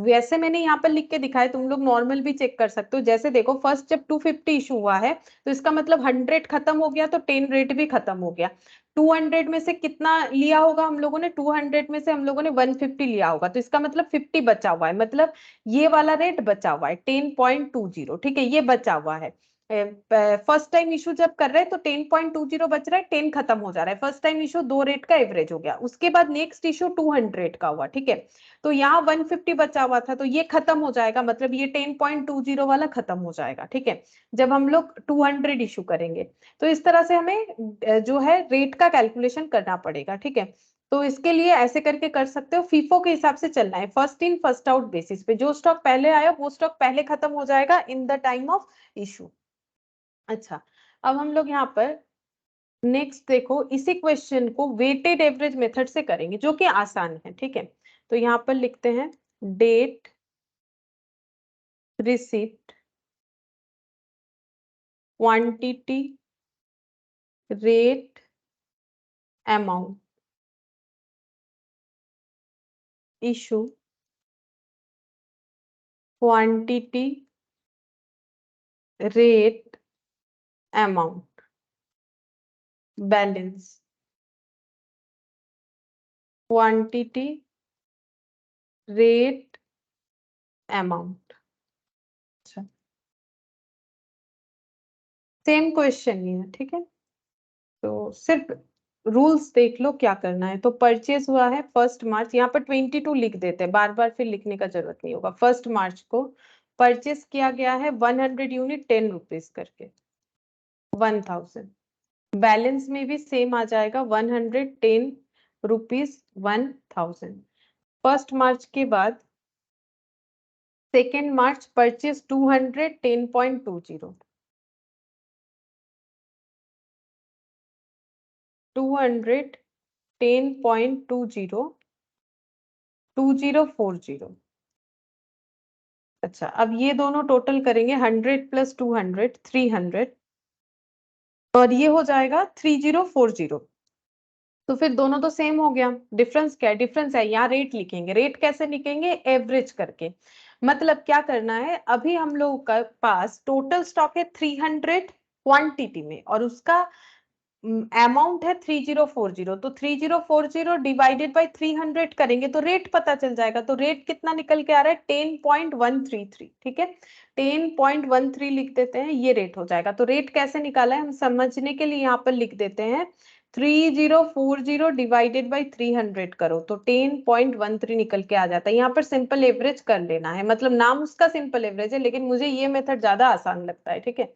वैसे मैंने यहाँ पर लिख के दिखाया, तुम लोग नॉर्मल भी चेक कर सकते हो। जैसे देखो, फर्स्ट जब 250 इशू हुआ है तो इसका मतलब 100 खत्म हो गया, तो 10 रेट भी खत्म हो गया। 200 में से कितना लिया होगा हम लोगों ने? 200 में से हम लोगों ने 150 लिया होगा, तो इसका मतलब 50 बचा हुआ है, मतलब ये वाला रेट बचा हुआ है 10.20, ठीक है, ये बचा हुआ है। फर्स्ट टाइम इशू जब कर रहे हैं तो 10.20 बच रहा है, 10 खत्म हो जा रहा है। फर्स्ट टाइम इशू दो रेट का एवरेज हो गया, उसके बाद नेक्स्ट इशू 200 का हुआ, ठीक है। तो यहाँ 150 बचा हुआ था, तो ये खत्म हो जाएगा, मतलब ये 10.20 वाला खत्म हो जाएगा, ठीक है, जब हम लोग 200 इशू करेंगे। तो इस तरह से हमें जो है रेट का कैलकुलेशन करना पड़ेगा, ठीक है। तो इसके लिए ऐसे करके कर सकते हो, फीफो के हिसाब से चलना है, first in first out basis पे। जो स्टॉक पहले आया वो स्टॉक पहले खत्म हो जाएगा in the time of issue. अच्छा, अब हम लोग यहाँ पर नेक्स्ट देखो, इसी क्वेश्चन को वेटेड एवरेज मेथड से करेंगे, जो कि आसान है, ठीक है। तो यहाँ पर लिखते हैं date, receipt, quantity, rate, amount, issue, quantity, rate, amount, balance, quantity, rate, amount. अच्छा, सेम क्वेश्चन ही है, ठीक है। तो सिर्फ रूल्स देख लो क्या करना है। तो परचेज हुआ है 1 मार्च, यहाँ पर 22 लिख देते हैं, बार बार फिर लिखने का जरूरत नहीं होगा। 1 मार्च को परचेज किया गया है 100 यूनिट 10 रुपीज करके, 1000। बैलेंस में भी सेम आ जाएगा 110 रुपीज 1000। 1 मार्च के बाद 2 मार्च परचेज 200 10.20, 200 10.20 2040। अच्छा, अब ये दोनों टोटल करेंगे, 100 प्लस 200 300, और ये हो जाएगा 3040। तो फिर दोनों तो सेम हो गया। डिफरेंस क्या है? डिफरेंस है यहाँ रेट लिखेंगे। रेट कैसे लिखेंगे? एवरेज करके। मतलब क्या करना है, अभी हम लोगों का पास टोटल स्टॉक है 300 क्वांटिटी में, और उसका अमाउंट है 3040। तो 3040 डिवाइडेड बाय 300 करेंगे तो रेट पता चल जाएगा। तो रेट कितना निकल के आ रहा है? 10.133। ठीक है, 10.13 लिख देते हैं, ये रेट हो जाएगा। तो रेट कैसे निकाला है हम समझने के लिए यहाँ पर लिख देते हैं 3040 डिवाइडेड बाई 300 करो तो 10.13 निकल के आ जाता है। यहाँ पर सिंपल एवरेज कर लेना है, मतलब नाम उसका सिंपल एवरेज है, लेकिन मुझे ये मेथड ज्यादा आसान लगता है। ठीक है,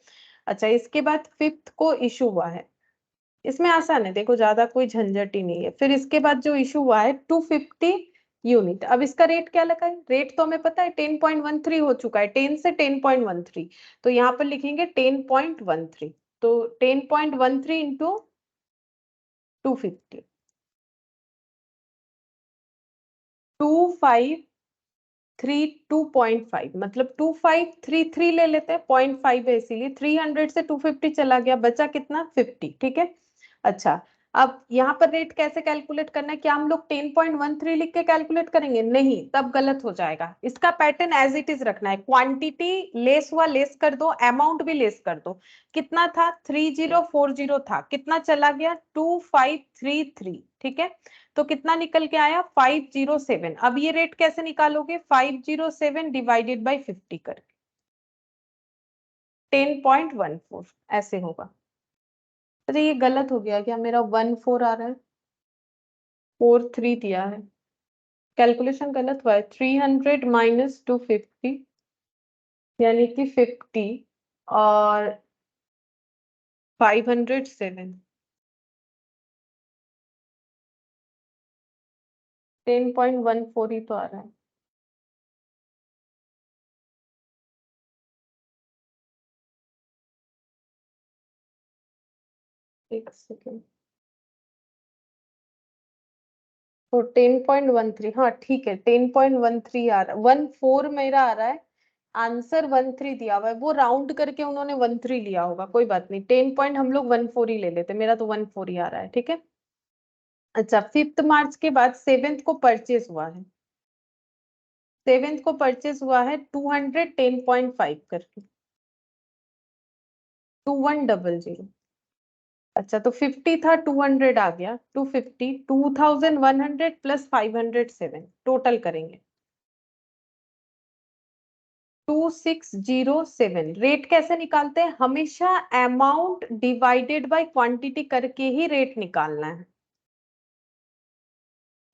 अच्छा इसके बाद फिफ्थ को इशू हुआ है, इसमें आसान है, देखो ज्यादा कोई झंझट ही नहीं है। फिर इसके बाद जो इशू हुआ है 250 यूनिट। अब इसका रेट क्या लगा है? रेट तो हमें पता है 10.13 हो चुका है, 10 से 10.13, तो यहाँ पर लिखेंगे 10.13। तो 10.13 इंटू 250, 2532.5, मतलब 2533 ले लेते हैं, 0.5 है इसीलिए 300 से 250 चला गया, बचा कितना? 50। ठीक है, अच्छा अब यहाँ पर रेट कैसे कैलकुलेट करना है? क्या हम लोग 10.13 लिख के कैलकुलेट करेंगे? नहीं, तब गलत हो जाएगा। इसका पैटर्न एज इट इज रखना है, क्वांटिटी लेस हुआ लेस कर दो, अमाउंट भी लेस कर दो। कितना था? 3040 था, कितना चला गया? 2533। ठीक है, तो कितना निकल के आया? 507। अब ये रेट कैसे निकालोगे? 507 डिवाइडेड बाई 50 करके 10.14 ऐसे होगा। अरे ये गलत हो गया क्या? मेरा 14 आ रहा है, 43 दिया है, कैलकुलेशन गलत हुआ है। 300 माइनस 250 यानी कि 50 और 507, 10.14 ही तो आ रहा है। एक सेकेंड, तो 10.13, हाँ ठीक है, 10.13 आ रहा है, 14 मेरा आ रहा है। आंसर 13 दिया हुआ है, वो राउंड करके उन्होंने 13 लिया होगा, कोई बात नहीं। 10 पॉइंट हम लोग 14 ही ले लेते, मेरा तो 14 ही आ रहा है। ठीक है, अच्छा 5 मार्च के बाद 7 को परचेज हुआ है, 7 को परचेज हुआ है 210.5 करके, 2100। अच्छा तो 50 था, 200 आ गया, 250, 2100 प्लस 507 टोटल करेंगे 2607। रेट कैसे निकालते हैं? हमेशा अमाउंट डिवाइडेड बाय क्वांटिटी करके ही रेट निकालना है।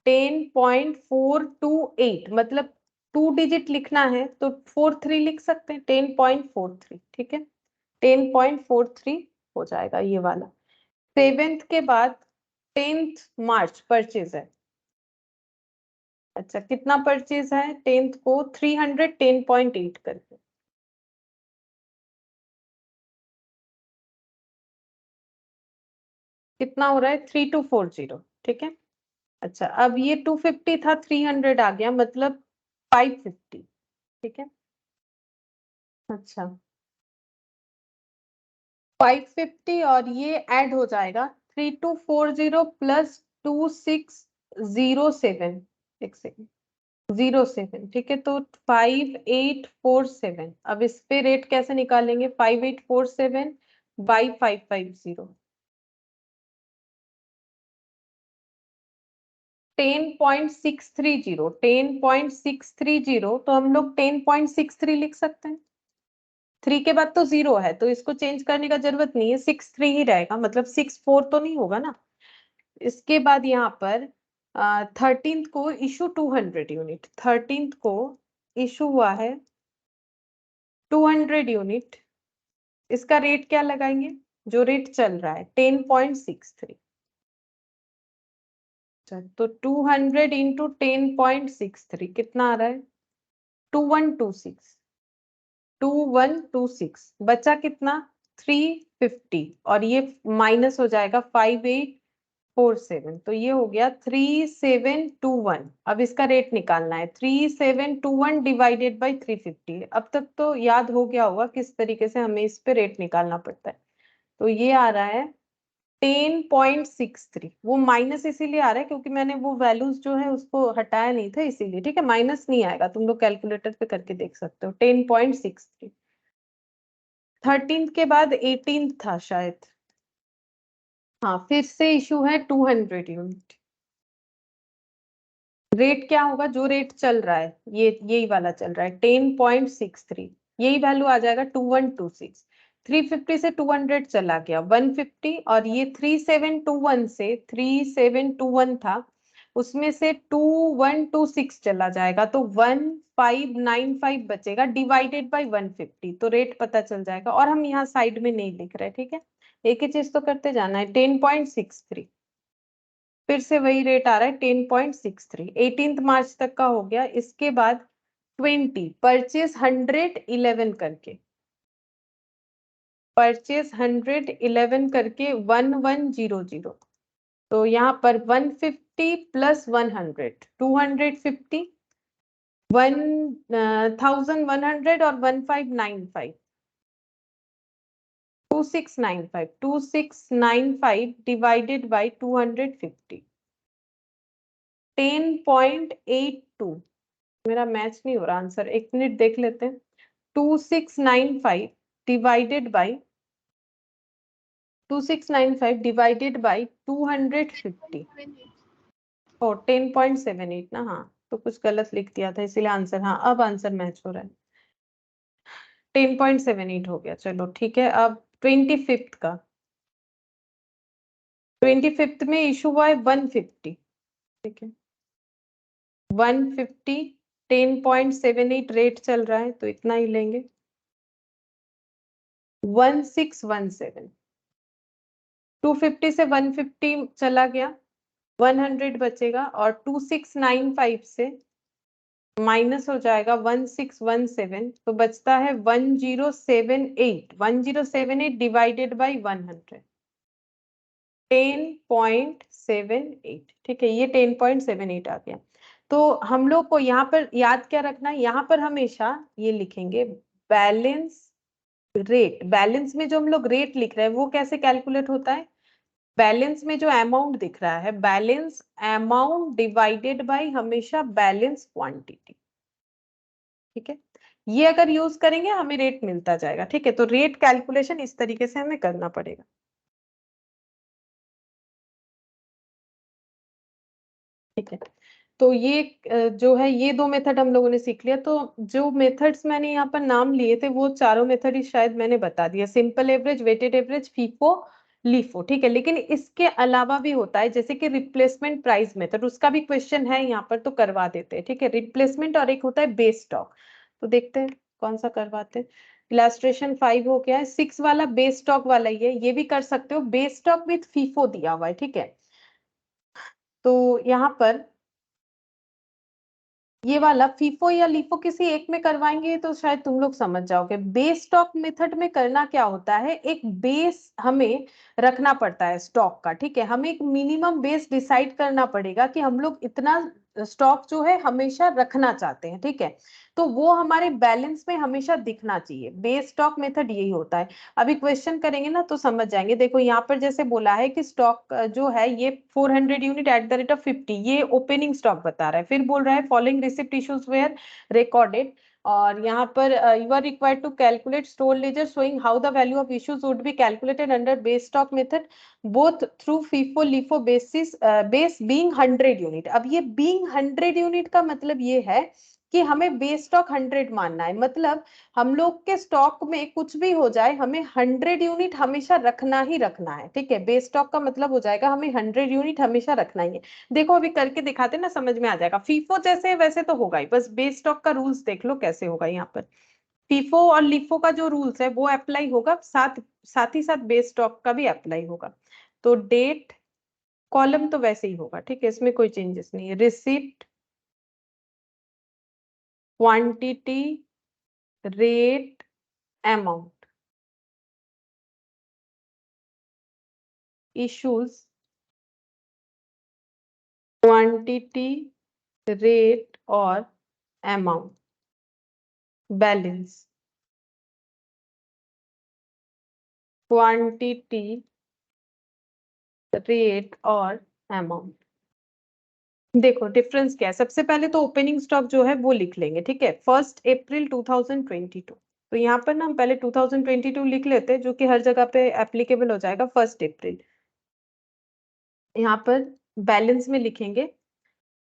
10.428, मतलब 2 डिजिट लिखना है तो 43 लिख सकते हैं, 10.43। ठीक है, 10.43 हो जाएगा ये वाला। 7 के बाद 10 मार्च परचेज है। अच्छा कितना परचेज है 10 को? 310.8 करके, कितना हो रहा है? 3240। ठीक है, अच्छा अब ये 250 था, 300 आ गया, मतलब 550। ठीक है, अच्छा 550 और ये ऐड हो जाएगा 3240 प्लस 2607, एक सेकेंड, 07। ठीक है, तो 5847। अब इस पे रेट कैसे निकालेंगे? 5847 बाई 550, 10.630, 10.630, तो हम लोग 10.63 लिख सकते हैं। 3 के बाद तो 0 है, तो इसको चेंज करने का जरूरत नहीं है, 63 ही रहेगा, मतलब 64 तो नहीं होगा ना। इसके बाद यहाँ पर 13 को इशू 200 यूनिट, 13 को इशू हुआ है 200 यूनिट। इसका रेट क्या लगाएंगे? जो रेट चल रहा है 10.63। तो 200 इंटू 10.63 कितना आ रहा है? 2126, 2126। बचा कितना? 350, और ये माइनस हो जाएगा 5847, तो ये हो गया 3721। अब इसका रेट निकालना है, 3721 डिवाइडेड बाई 350। अब तक तो याद हो गया होगा किस तरीके से हमें इस पे रेट निकालना पड़ता है। तो ये आ रहा है 10.63, वो माइनस इसीलिए आ रहा है क्योंकि मैंने वो वैल्यूज जो है उसको हटाया नहीं था इसीलिए, ठीक है। माइनस नहीं आएगा, तुम लोग कैलकुलेटर पे करके देख सकते हो। 10.63। 13 के बाद 18 था शायद। हाँ, फिर से इशू है 200 यूनिट। रेट क्या होगा, जो रेट चल रहा है, ये यही वाला चल रहा है 10.63, यही वैल्यू आ जाएगा 2126। 350 से 200 चला गया 150, और ये 3721 से 3721 था, उसमें से 2126 चला जाएगा तो 1595 बचेगा डिवाइडेड बाय 150, तो रेट पता चल जाएगा। और हम यहाँ साइड में नहीं लिख रहे, ठीक है, एक ही चीज तो करते जाना है। 10.63, फिर से वही रेट आ रहा है 10.63। 18 मार्च तक का हो गया। इसके बाद 20 परचेज 111 करके, परचेज 111 करके 1100, तो यहाँ पर 150 प्लस 100 250, 1100 और 1595, 2695 डिवाइडेड बाई 250, 10.82। मेरा मैच नहीं हो रहा आंसर, एक मिनट देख लेते हैं। 2695 डिवाइडेड बाई 250 और 10.78 ना, हाँ तो कुछ गलत लिख दिया था इसीलिए आंसर, हाँ अब आंसर मैच हो रहा है। 10.78 हो गया, चलो ठीक है। अब 25th का, 25th में इशू हुआ है 150, ठीक है 150, 10.78 रेट चल रहा है तो इतना ही लेंगे। 1617, 250 से 150 चला गया, 100 बचेगा, और 2695 से माइनस हो जाएगा 1617, तो बचता है 1078, 1078 डिवाइडेड बाई 100, 10.78, ठीक है, ये 10.78 आ गया। तो हम लोग को यहाँ पर याद क्या रखना है, यहाँ पर हमेशा ये लिखेंगे बैलेंस रेट। बैलेंस में जो हम लोग रेट लिख रहे हैं वो कैसे कैलकुलेट होता है, बैलेंस में जो अमाउंट दिख रहा है, बैलेंस अमाउंट डिवाइडेड बाय हमेशा बैलेंस क्वांटिटी, ठीक है। ये अगर यूज करेंगे हमें रेट मिलता जाएगा, ठीक है। तो रेट कैलकुलेशन इस तरीके से हमें करना पड़ेगा, ठीक है। तो ये जो है ये दो मेथड हम लोगों ने सीख लिया। तो जो मेथड्स मैंने यहाँ पर नाम लिए थे वो चारों मेथड ही शायद मैंने बता दिया, simple average, weighted average, FIFO, LIFO, ठीक है। लेकिन इसके अलावा भी होता है जैसे कि रिप्लेसमेंट प्राइस मेथड, उसका भी क्वेश्चन है यहाँ पर तो करवा देते हैं, ठीक है। रिप्लेसमेंट और एक होता है बेस स्टॉक, तो देखते हैं कौन सा करवाते हैं। इलास्ट्रेशन 5 हो गया है, 6 वाला बेस स्टॉक वाला ही है, ये भी कर सकते हो, बेस स्टॉक विथ फीफो दिया हुआ है, ठीक है। तो यहाँ पर ये वाला फीफो या लीफो किसी एक में करवाएंगे तो शायद तुम लोग समझ जाओगे। बेस स्टॉक मेथड में करना क्या होता है, एक बेस हमें रखना पड़ता है स्टॉक का, ठीक है। हमें एक मिनिमम बेस डिसाइड करना पड़ेगा कि हम लोग इतना स्टॉक जो है हमेशा रखना चाहते हैं, ठीक है। तो वो हमारे बैलेंस में हमेशा दिखना चाहिए, बेस स्टॉक मेथड यही होता है। अभी क्वेश्चन करेंगे ना तो समझ जाएंगे। देखो यहाँ पर जैसे बोला है कि स्टॉक जो है ये 400 unit eight the rate of 50, ये ओपनिंग स्टॉक बता रहा है। फिर बोल रहा है following receipt issues were recorded, और यहाँ पर you are required to calculate store ledger showing how the value of issues would be calculated under base stock method both through FIFO LIFO basis, base being 100 unit. अब ये being 100 unit का मतलब ये है कि हमें बेस स्टॉक 100 मानना है, मतलब हम लोग के स्टॉक में कुछ भी हो जाए हमें 100 यूनिट हमेशा रखना ही रखना है, ठीक है। बेस स्टॉक का मतलब हो जाएगा हमें 100 यूनिट हमेशा रखना ही है। देखो अभी करके दिखाते ना, समझ में आ जाएगा। फीफो जैसे वैसे तो होगा ही, बस बेस स्टॉक का रूल्स देख लो कैसे होगा। यहाँ पर फीफो और लीफो का जो रूल्स है वो अप्लाई होगा, साथ साथ ही साथ बेस स्टॉक का भी अप्लाई होगा। तो डेट कॉलम तो वैसे ही होगा, ठीक है, इसमें कोई चेंजेस नहीं है। Receipt, quantity, rate, amount, issues, quantity, rate और अमाउंट, बैलेंस, क्वांटिटी, रेट और अमाउंट। देखो डिफरेंस क्या है, सबसे पहले तो ओपनिंग स्टॉक जो है वो लिख लेंगे, ठीक है। 1 अप्रैल 2022, तो यहाँ पर ना हम पहले 2022 लिख लेते हैं, जो कि हर जगह पे एप्लीकेबल हो जाएगा 1 अप्रैल। यहाँ पर बैलेंस में लिखेंगे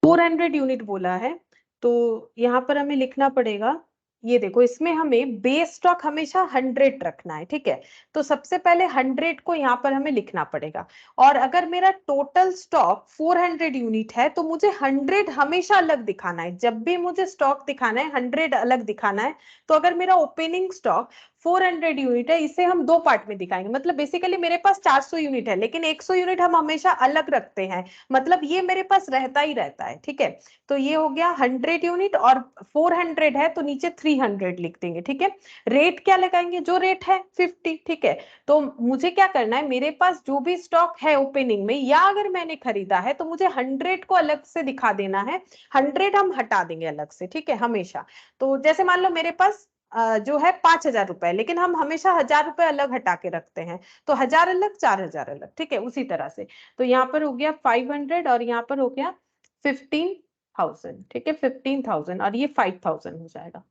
400 यूनिट बोला है, तो यहाँ पर हमें लिखना पड़ेगा, ये देखो इसमें हमें बेस स्टॉक हमेशा 100 रखना है, ठीक है। तो सबसे पहले 100 को यहाँ पर हमें लिखना पड़ेगा। और अगर मेरा टोटल स्टॉक 400 यूनिट है तो मुझे 100 हमेशा अलग दिखाना है, जब भी मुझे स्टॉक दिखाना है 100 अलग दिखाना है। तो अगर मेरा ओपनिंग स्टॉक 400 यूनिट है, इसे हम दो पार्ट में दिखाएंगे, मतलब बेसिकली मेरे पास 400 यूनिट है, लेकिन 100 यूनिट हम हमेशा अलग रखते हैं, मतलब ये मेरे पास रहता ही रहता है, ठीक है। तो ये हो गया 100 यूनिट, और 400 है तो नीचे 300 लिख देंगे, ठीक है। रेट क्या लगाएंगे, जो रेट है 50, ठीक है। तो मुझे क्या करना है, मेरे पास जो भी स्टॉक है ओपनिंग में, या अगर मैंने खरीदा है, तो मुझे 100 को अलग से दिखा देना है, 100 हम हटा देंगे अलग से, ठीक है, हमेशा। तो जैसे मान लो मेरे पास जो है 5,000 रुपए, लेकिन हम हमेशा 1,000 रुपए अलग हटा के रखते हैं, तो 1,000 अलग 4,000 अलग, ठीक है, उसी तरह से। तो यहाँ पर हो गया 500 और यहाँ पर हो गया 15,000, ठीक है, 15,000 और ये 5,000 हो जाएगा।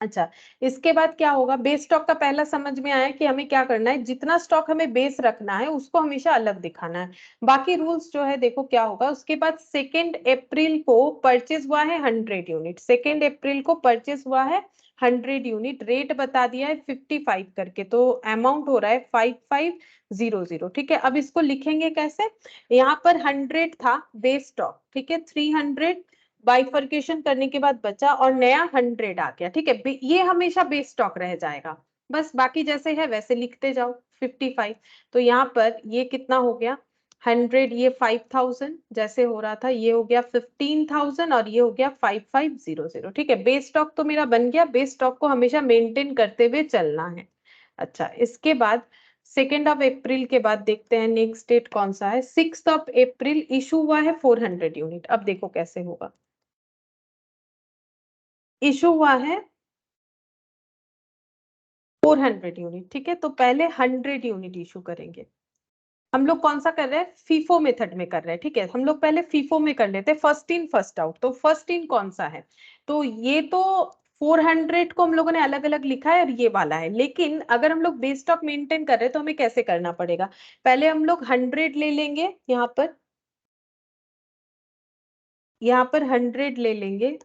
अच्छा, इसके बाद क्या होगा, बेस स्टॉक का पहला समझ में आया कि हमें क्या करना है, जितना स्टॉक हमें बेस रखना है उसको हमेशा अलग दिखाना है। बाकी रूल्स जो है देखो क्या होगा। उसके बाद 2 अप्रैल को परचेज हुआ है 100 यूनिट, 2 अप्रैल को परचेज हुआ है 100 यूनिट, रेट बता दिया है 55 करके, तो अमाउंट हो रहा है 5500, ठीक है। अब इसको लिखेंगे कैसे, यहाँ पर 100 था बेस स्टॉक, ठीक है, 300 बाइफर्केशन करने के बाद बचा और नया 100 आ गया, ठीक है। ये हमेशा बेस स्टॉक रह जाएगा, बस बाकी जैसे है वैसे लिखते जाओ 55। तो यहाँ पर ये कितना हो गया 100, ये 5,000 जैसे हो रहा था, ये हो गया 15,000 और ये हो गया 5500, ठीक है। बेस स्टॉक तो मेरा बन गया, बेस स्टॉक को हमेशा मेंटेन करते हुए चलना है। अच्छा, इसके बाद 2 अप्रैल के बाद देखते हैं नेक्स्ट डेट कौन सा है। 6 अप्रैल इशू हुआ है 400 यूनिट। अब देखो कैसे होगा, इशू हुआ है 400 यूनिट, ठीक है। तो पहले 100 यूनिट इशू करेंगे। हम लोग कौन सा कर रहे हैं, फीफो मेथड में कर रहे हैं, ठीक है। हम लोग पहले फीफो में कर लेते हैं, फर्स्ट इन फर्स्ट आउट। तो फर्स्ट इन कौन सा है, तो ये तो 400 को हम लोगों ने अलग अलग लिखा है और ये वाला है, लेकिन अगर हम लोग बेस स्टॉक मेंटेन कर रहे हैं तो हमें कैसे करना पड़ेगा। पहले हम लोग 100 ले लेंगे, यहाँ पर 100 ले लेंगे,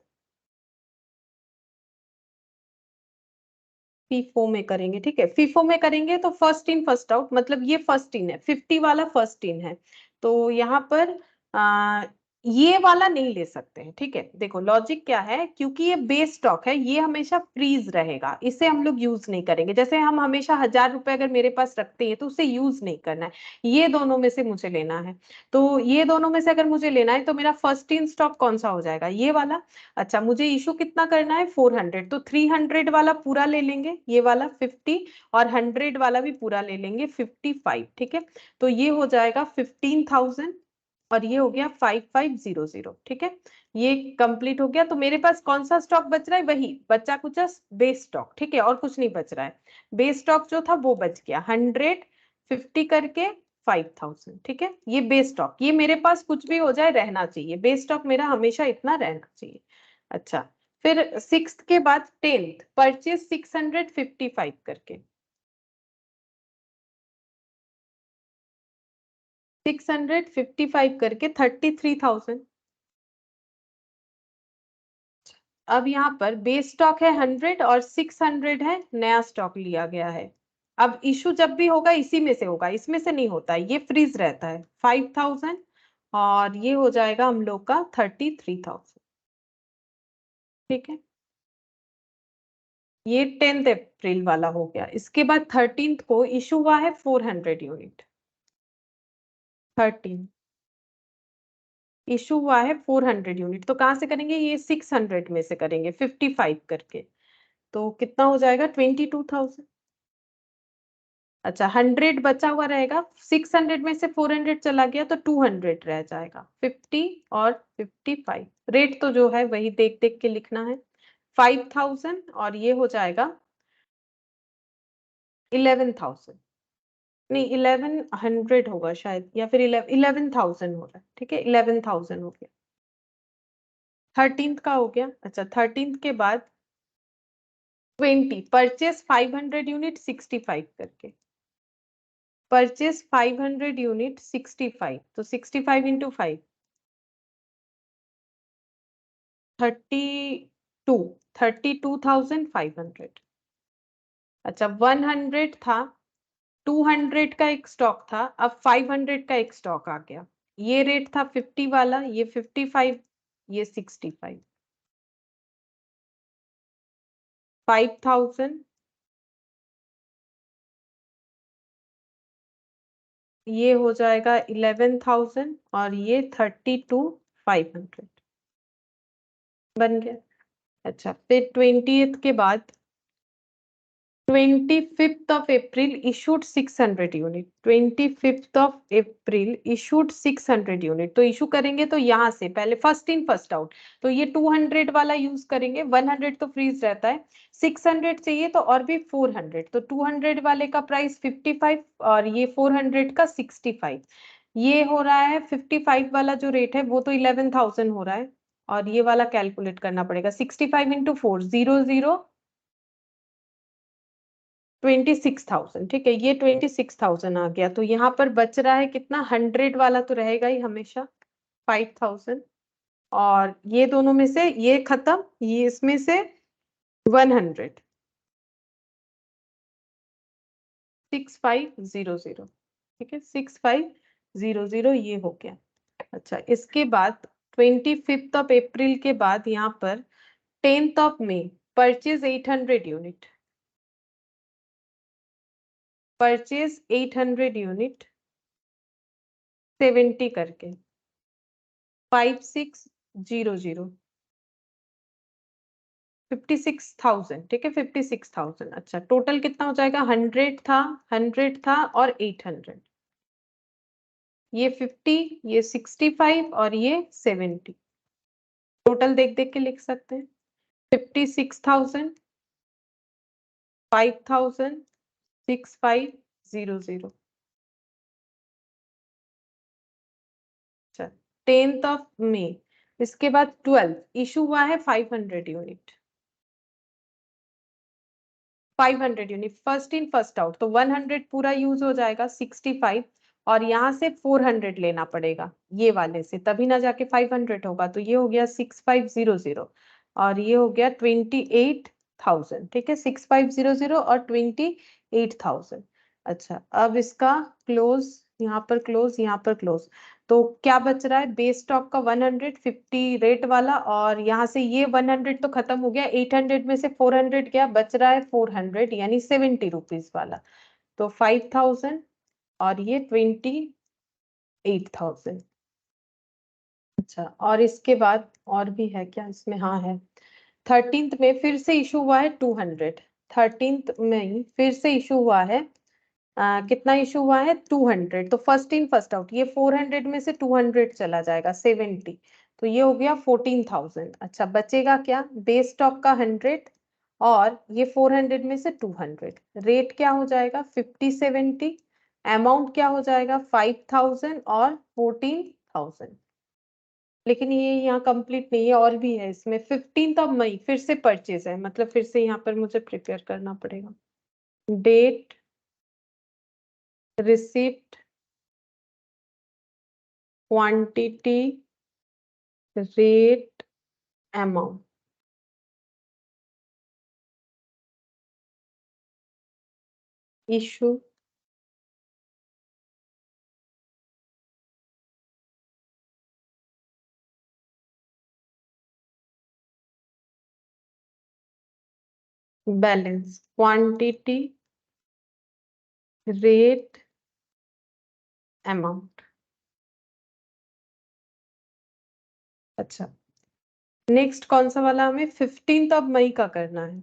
फीफो में करेंगे, ठीक है। फीफो में करेंगे तो फर्स्ट इन फर्स्ट आउट, मतलब ये फर्स्ट इन है, 50 वाला फर्स्ट इन है। तो यहाँ पर आ, ये वाला नहीं ले सकते हैं, ठीक है। देखो लॉजिक क्या है, क्योंकि ये बेस स्टॉक है, ये हमेशा फ्रीज रहेगा, इसे हम लोग यूज नहीं करेंगे। जैसे हम हमेशा 1,000 रुपए अगर मेरे पास रखते हैं तो उसे यूज नहीं करना है, ये दोनों में से मुझे लेना है। तो ये दोनों में से अगर मुझे लेना है तो मेरा फर्स्ट इन स्टॉक कौन सा हो जाएगा, ये वाला। अच्छा, मुझे इशू कितना करना है 400, तो 300 वाला पूरा ले लेंगे, ये वाला 50, और 100 वाला भी पूरा ले लेंगे 55, ठीक है। तो ये हो जाएगा 15,000 और ये हो गया 5500, ठीक है। ये कंप्लीट हो गया। तो मेरे पास कौन सा स्टॉक बच रहा है, वही बच्चा कुछ बेस स्टॉक, ठीक है, और कुछ नहीं बच रहा है। बेस स्टॉक जो था वो बच गया 100, 50 करके 5,000, ठीक है। ये बेस स्टॉक, ये मेरे पास कुछ भी हो जाए रहना चाहिए, बेस स्टॉक मेरा हमेशा इतना रहना चाहिए। अच्छा, फिर 6th के बाद 10th परचेज 655 करके, 655 करके 33,000। अब यहाँ पर बेस स्टॉक है 100 और 600 है नया स्टॉक लिया गया है। अब इशू जब भी होगा इसी में से होगा, इसमें से नहीं होता है, ये फ्रीज रहता है 5,000 और ये हो जाएगा हम लोग का 33,000, ठीक है। ये 10 अप्रैल वाला हो गया। इसके बाद 13th को इशू हुआ है 400 यूनिट, 13 इशू हुआ है 400 यूनिट। तो कहाँ से करेंगे, ये 600 में से करेंगे 55 करके, तो कितना हो जाएगा 22,000। अच्छा, 100 बचा हुआ रहेगा, 600 में से 400 चला गया तो 200 रह जाएगा, 50 और 55। रेट तो जो है वही देख देख के लिखना है, 5,000 और ये हो जाएगा 11,000, नहीं 1100 होगा शायद, या फिर 11,000 हो रहा है, ठीक है 11,000 हो गया। 13th का हो गया। अच्छा 13th के बाद 20 परचेस 500 यूनिट 65 करके, परचेस 500 यूनिट 65, तो 65 इंटू 5 32, 32,500। अच्छा 100 था, 200 का एक स्टॉक था, अब 500 का एक स्टॉक आ गया। ये रेट था 50 वाला, ये 55, ये 65, 5,000, ये हो जाएगा 11,000 और ये 32,500 बन गया। अच्छा फिर 20th के बाद 25th issued 600 unit, 25th issued 600 unit. तो इशू करेंगे तो यहाँ से पहले फर्स्ट इन फर्स्ट आउट, तो ये 200 वाला यूज करेंगे, 100 तो फ्रीज रहता है, 600 चाहिए तो और भी 400, तो 200 वाले का प्राइस 55 और ये 400 का 65। ये हो रहा है 55 वाला जो रेट है वो तो 11,000 हो रहा है, और ये वाला कैलकुलेट करना पड़ेगा 65 इंटू 4 00 26,000, ठीक है ये 26,000 आ गया। तो यहाँ पर बच रहा है कितना, 100 वाला तो रहेगा ही हमेशा 5,000, और ये दोनों में से ये खत्म, ये इसमें से 100, 6500, ठीक है 6500 ये हो गया। अच्छा इसके बाद 25th के बाद यहाँ पर 10th purchase 800 unit, purchase 800 unit 70 करके 5600, 56,000, ठीक है 56,000। अच्छा टोटल कितना हो जाएगा, 100 था और 800, ये 50, ये 65 और ये 70, टोटल देख देख के लिख सकते हैं। 56,000, 5,000, 6500। अच्छा 10th इसके बाद 12 इशू हुआ है 500 unit, 500 unit first in first out, तो 100 पूरा यूज हो जाएगा 65, और यहाँ से 400 लेना पड़ेगा ये वाले से, तभी ना जाके 500 होगा। तो ये हो गया 6500 और ये हो गया 28,000, ठीक है 6500 और 28,000। अच्छा अब इसका क्लोज, यहाँ पर क्लोज, यहाँ पर क्लोज, तो क्या बच रहा है, बेस स्टॉक का 150 रेट वाला, और यहाँ से ये 100 तो खत्म हो गया, 800 में से 400 क्या बच रहा है, 400 यानी 70 रुपीज वाला, तो 5,000 और ये 28,000। अच्छा और इसके बाद और भी है क्या इसमें, हाँ है। 13th में फिर से इशू हुआ है 200, 13th में फिर से इशू हुआ है, कितना इशू हुआ है 200, तो फर्स्ट इन फर्स्ट आउट, ये 400 में से 200 चला जाएगा 70, तो ये हो गया 14,000। अच्छा बचेगा क्या, बेस स्टॉक का 100 और ये 400 में से 200, रेट क्या हो जाएगा 50-70, अमाउंट क्या हो जाएगा 5,000 और 14,000। लेकिन ये यहाँ कंप्लीट नहीं है, और भी है इसमें। 15 मई फिर से परचेज है, मतलब फिर से यहाँ पर मुझे प्रिपेयर करना पड़ेगा, date, receipt, quantity, rate, amount, issue, balance, quantity, rate, amount. अच्छा नेक्स्ट कौन सा वाला हमें 15 मई का करना है,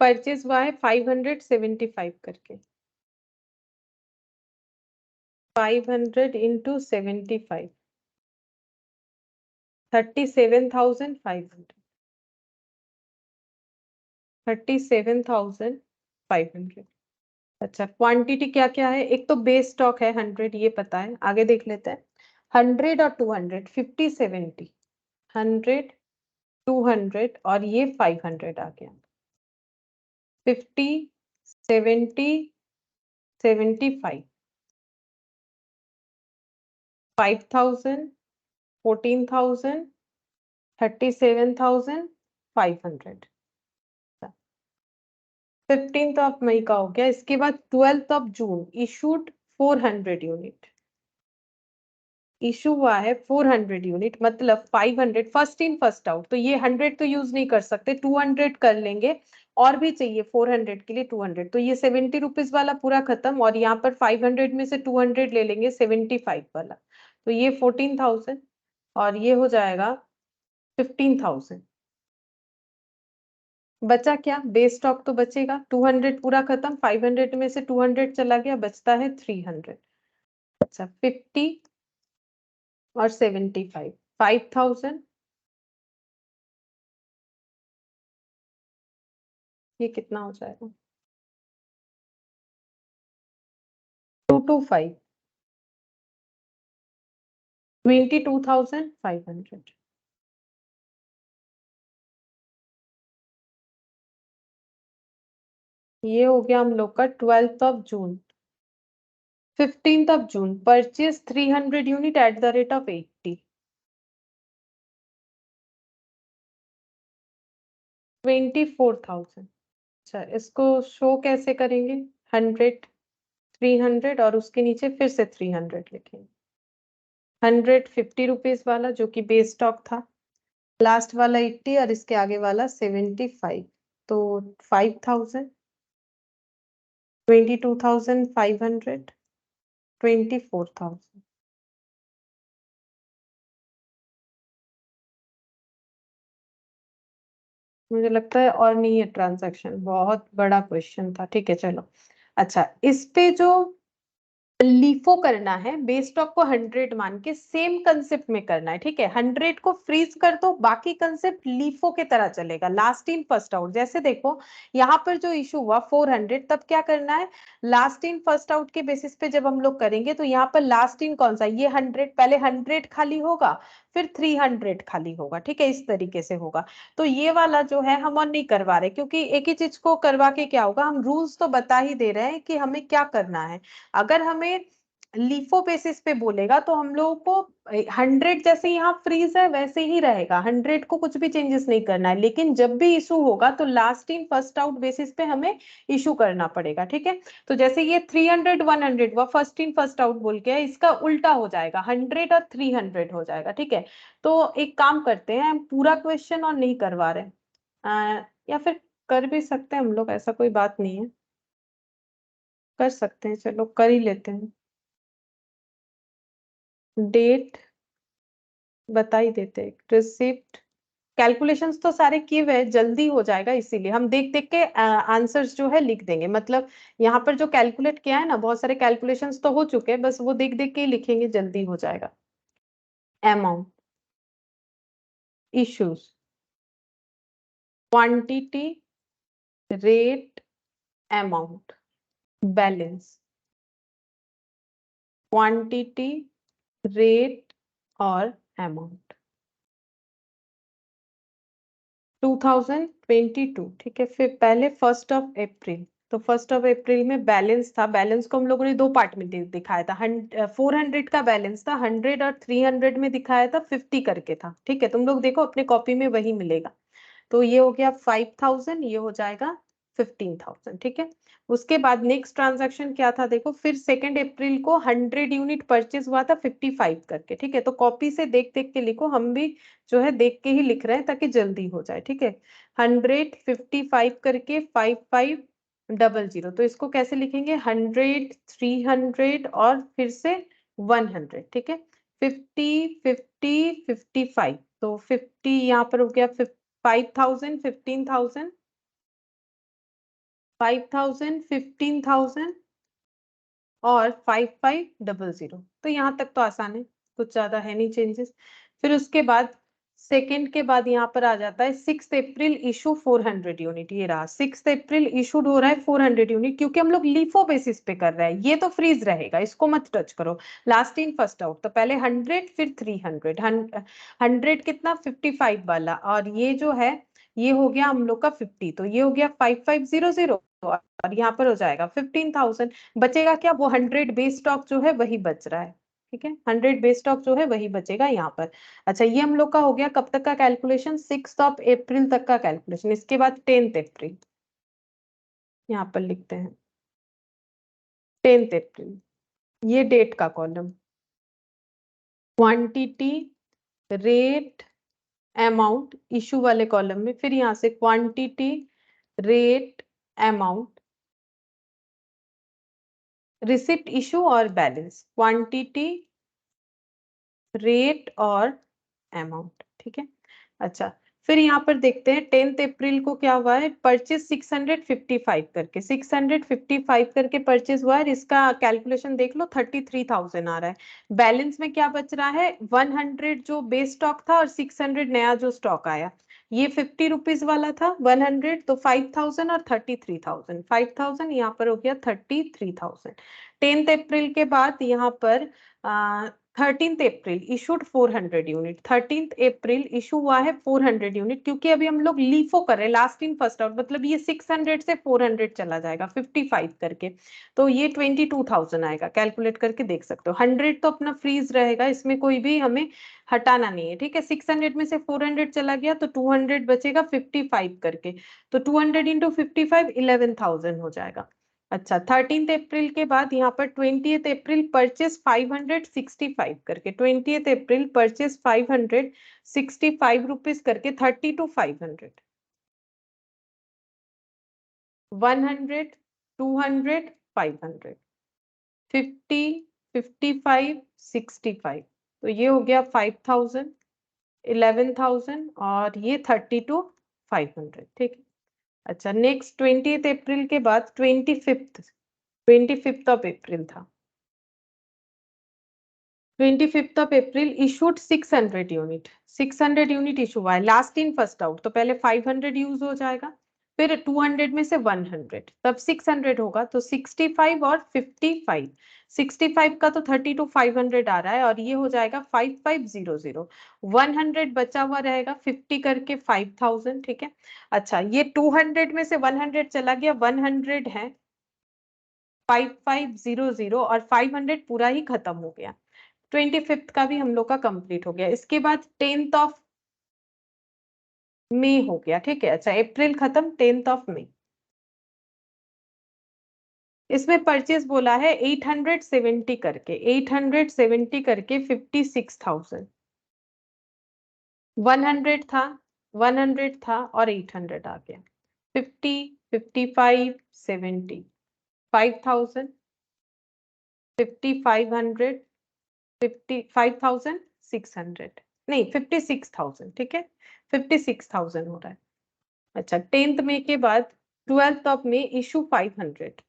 परचेज हुआ है 575 करके, 500 इंटू 75, 37,500, 37,500 500। अच्छा, क्वांटिटी क्या क्या है? एक तो बेस स्टॉक है 100, ये पता है, आगे देख लेते हैं। 100 और 200, 50 70, 100 200 और ये 500 आ गया। 50 70 75, 5000 14,000 37,500। 15th ऑफ मई का हो गया। इसके बाद 12th of June issued 400 unit, issue हुआ है 400 यूनिट, मतलब 500 फर्स्ट इन फर्स्ट आउट। तो ये 100 तो यूज नहीं कर सकते, 200 कर लेंगे, और भी चाहिए 400 के लिए 200। तो ये 70 रुपीज वाला पूरा खत्म, और यहाँ पर 500 में से 200 ले लेंगे 75 वाला। तो ये 14,000 और ये हो जाएगा 15,000। बचा क्या? बेस स्टॉक तो बचेगा। 200 पूरा खत्म, 500 में से 200 चला गया, बचता है 300। अच्छा, 50 और 75, 5,000। ये कितना हो जाएगा? 225, 22,500। ये हो गया हम लोग का 12th of June. 15th of June purchase 300 unit eight the rate of 80, 24,000। अच्छा, इसको शो कैसे करेंगे? 100 300 और उसके नीचे फिर से 300 लिखेंगे। 150 रुपीज वाला जो कि बेस स्टॉक था, लास्ट वाला 80 और इसके आगे वाला 75, तो 5,000 22,500 24,000। मुझे लगता है और नहीं है ट्रांजैक्शन, बहुत बड़ा क्वेश्चन था। ठीक है चलो। अच्छा, इस पे जो लीफो करना है, बेस स्टॉक को 100 मान के सेम कंसेप्ट में करना है। ठीक है, 100 को फ्रीज कर दो, बाकी कंसेप्ट लीफो के तरह चलेगा, लास्ट इन फर्स्ट आउट। जैसे देखो यहाँ पर जो इशू हुआ 400, तब क्या करना है? लास्ट इन फर्स्ट आउट के बेसिस पे जब हम लोग करेंगे तो यहाँ पर लास्ट इन कौन सा? ये 100, पहले 100 खाली होगा, फिर 300 खाली होगा। ठीक है, इस तरीके से होगा। तो ये वाला जो है हम और नहीं करवा रहे, क्योंकि एक ही चीज को करवा के क्या होगा, हम रूल्स तो बता ही दे रहे हैं कि हमें क्या करना है। अगर हमें लीफो बेसिस पे बोलेगा तो हम लोगों को 100 जैसे यहाँ फ्रीज है वैसे ही रहेगा, 100 को कुछ भी चेंजेस नहीं करना है। लेकिन जब भी इशू होगा तो last in first out basis पे हमें इशू करना पड़ेगा। ठीक है, तो जैसे ये 300 100 वह फर्स्ट इन फर्स्ट आउट बोल के है, इसका उल्टा हो जाएगा, 100 और 300 हो जाएगा। ठीक है, तो एक काम करते हैं, हम पूरा क्वेश्चन और नहीं करवा रहे, या फिर कर भी सकते हैं हम लोग, ऐसा कोई बात नहीं है, कर सकते हैं, चलो कर ही लेते हैं। डेट बता ही देते, रिसिप्ट, कैलकुलेशंस तो सारे किए हुए हैं, जल्दी हो जाएगा, इसीलिए हम देख देख के आंसर्स जो है लिख देंगे। मतलब यहाँ पर जो कैलकुलेट किया है ना, बहुत सारे कैलकुलेशंस तो हो चुके हैं, बस वो देख देख के ही लिखेंगे, जल्दी हो जाएगा। Amount, issues, quantity, rate, amount, balance, quantity, rate और अमाउंट। 2022। ठीक है, फिर पहले 1 अप्रैल। तो 1 अप्रैल में बैलेंस था, बैलेंस को हम लोगों ने दो पार्ट में दिखाया था। 400 का बैलेंस था, 100 और 300 में दिखाया था, 50 करके था। ठीक है, तुम लोग देखो अपने कॉपी में वही मिलेगा। तो ये हो गया 5,000, ये हो जाएगा 15,000। ठीक है, उसके बाद नेक्स्ट ट्रांजैक्शन क्या था देखो, फिर 2 अप्रैल को 100 यूनिट परचेज हुआ था 55 करके। ठीक है, तो कॉपी से देख देख के लिखो, हम भी जो है देख के ही लिख रहे हैं ताकि जल्दी हो जाए। ठीक है, 100 55 करके 5500, तो इसको कैसे लिखेंगे? 100 300 और फिर से 100। ठीक है, 50 50 55, तो 50 यहाँ पर हो गया 5,000 15,000 5,000 15,000 और 5500। तो यहाँ तक तो आसान है, कुछ ज्यादा है नहीं चेंजेस। फिर उसके बाद सेकेंड के बाद यहाँ पर आ जाता है 6 अप्रैल इशू 400 यूनिट, ये रहा 6 अप्रैल इशूड हो रहा है 400 यूनिट, क्योंकि हम लोग लीफो बेसिस पे कर रहे हैं, ये तो फ्रीज रहेगा, इसको मत टच करो। लास्ट इन फर्स्ट आउट, तो पहले 100 फिर 300, 100 कितना 55 वाला, और ये जो है ये हो गया हम लोग का 50, तो ये हो गया 5500, और यहाँ पर हो जाएगा 15,000। बचेगा क्या, वो 100 बेस स्टॉक जो है वही बच रहा है, ठीक है, 100 बेस स्टॉक जो है वही बचेगा यहाँ पर। अच्छा, ये हम लोग का हो गया कब तक का कैलकुलेशन, 6 अप्रैल तक का कैलकुलेशन। इसके बाद 10 अप्रैल यहाँ पर लिखते हैं, 10 अप्रैल, ये डेट का column, quantity, rate, amount issue वाले कॉलम में, फिर यहाँ से quantity, rate, amount, receipt, issue और बैलेंस, क्वांटिटी, रेट और अमाउंट, ठीक है। अच्छा, फिर यहाँ पर देखते हैं 10 अप्रैल को क्या हुआ है, परचेज 655 करके, 655 करके परचेज हुआ है, इसका कैलकुलेशन देख लो 33,000 आ रहा है। बैलेंस में क्या बच रहा है, 100 जो बेस स्टॉक था और 600 नया जो स्टॉक आया, ये 50 रुपीज वाला था 100, तो 5,000 और 33,000, 5,000 यहाँ पर हो गया 33,000। 10 अप्रैल के बाद यहाँ पर 13 अप्रैल इशूड 400 यूनिट, 13 अप्रैल इशू हुआ है 400 यूनिट, क्योंकि अभी हम लोग लीफो कर रहे हैं, लास्ट इन फर्स्ट आउट, मतलब ये 600 से 400 चला जाएगा 55 करके, तो ये 22,000 आएगा, कैलकुलेट करके देख सकते हो। 100 तो अपना फ्रीज रहेगा, इसमें कोई भी हमें हटाना नहीं है, ठीक है। 600 में से 400 चला गया तो 200 बचेगा 55 करके, तो 200 इंटू 55 11,000 हो जाएगा। अच्छा, 13 अप्रैल के बाद यहाँ पर 20 अप्रैल परचेस 565 करके, 20 अप्रैल परचेस 565 रुपीज करके, 30 टू 500, 100, 200, 500, 50, 55, 65, तो ये हो गया 5,000, 11,000 और ये 30 टू 500, ठीक है। अच्छा, नेक्स्ट 20 अप्रैल के बाद 25 ऑफ अप्रैल था, 25 of April issued 600 unit, 600 unit issue हुआ है, लास्ट इन फर्स्ट आउट, तो पहले 500 यूज हो जाएगा, फिर 200 में से 100, तब 600 होगा, तो 65 और 55, 65 का तो 30 टू 500 आ रहा है, और ये हो जाएगा 5500, 100 बचा हुआ रहेगा 50 करके 5,000, ठीक है। अच्छा, ये 200 में से 100 चला गया, 100 है 5500 और 500 पूरा ही खत्म हो गया। 25 का भी हम लोग का कंप्लीट हो गया। इसके बाद 10th ऑफ मई हो गया, ठीक है। अच्छा, अप्रैल खत्म, 10th ऑफ मई, इसमें परचेज बोला है 870 करके, 870 करके 56,000, 100 था, 100 था और 800 आ गया, 50, 55, 70, 5,000, 5,500, 55,600, नहीं 56,000, ठीक है, 56,000 हो रहा है। अच्छा, 10th मई के बाद 12th of May issue 500,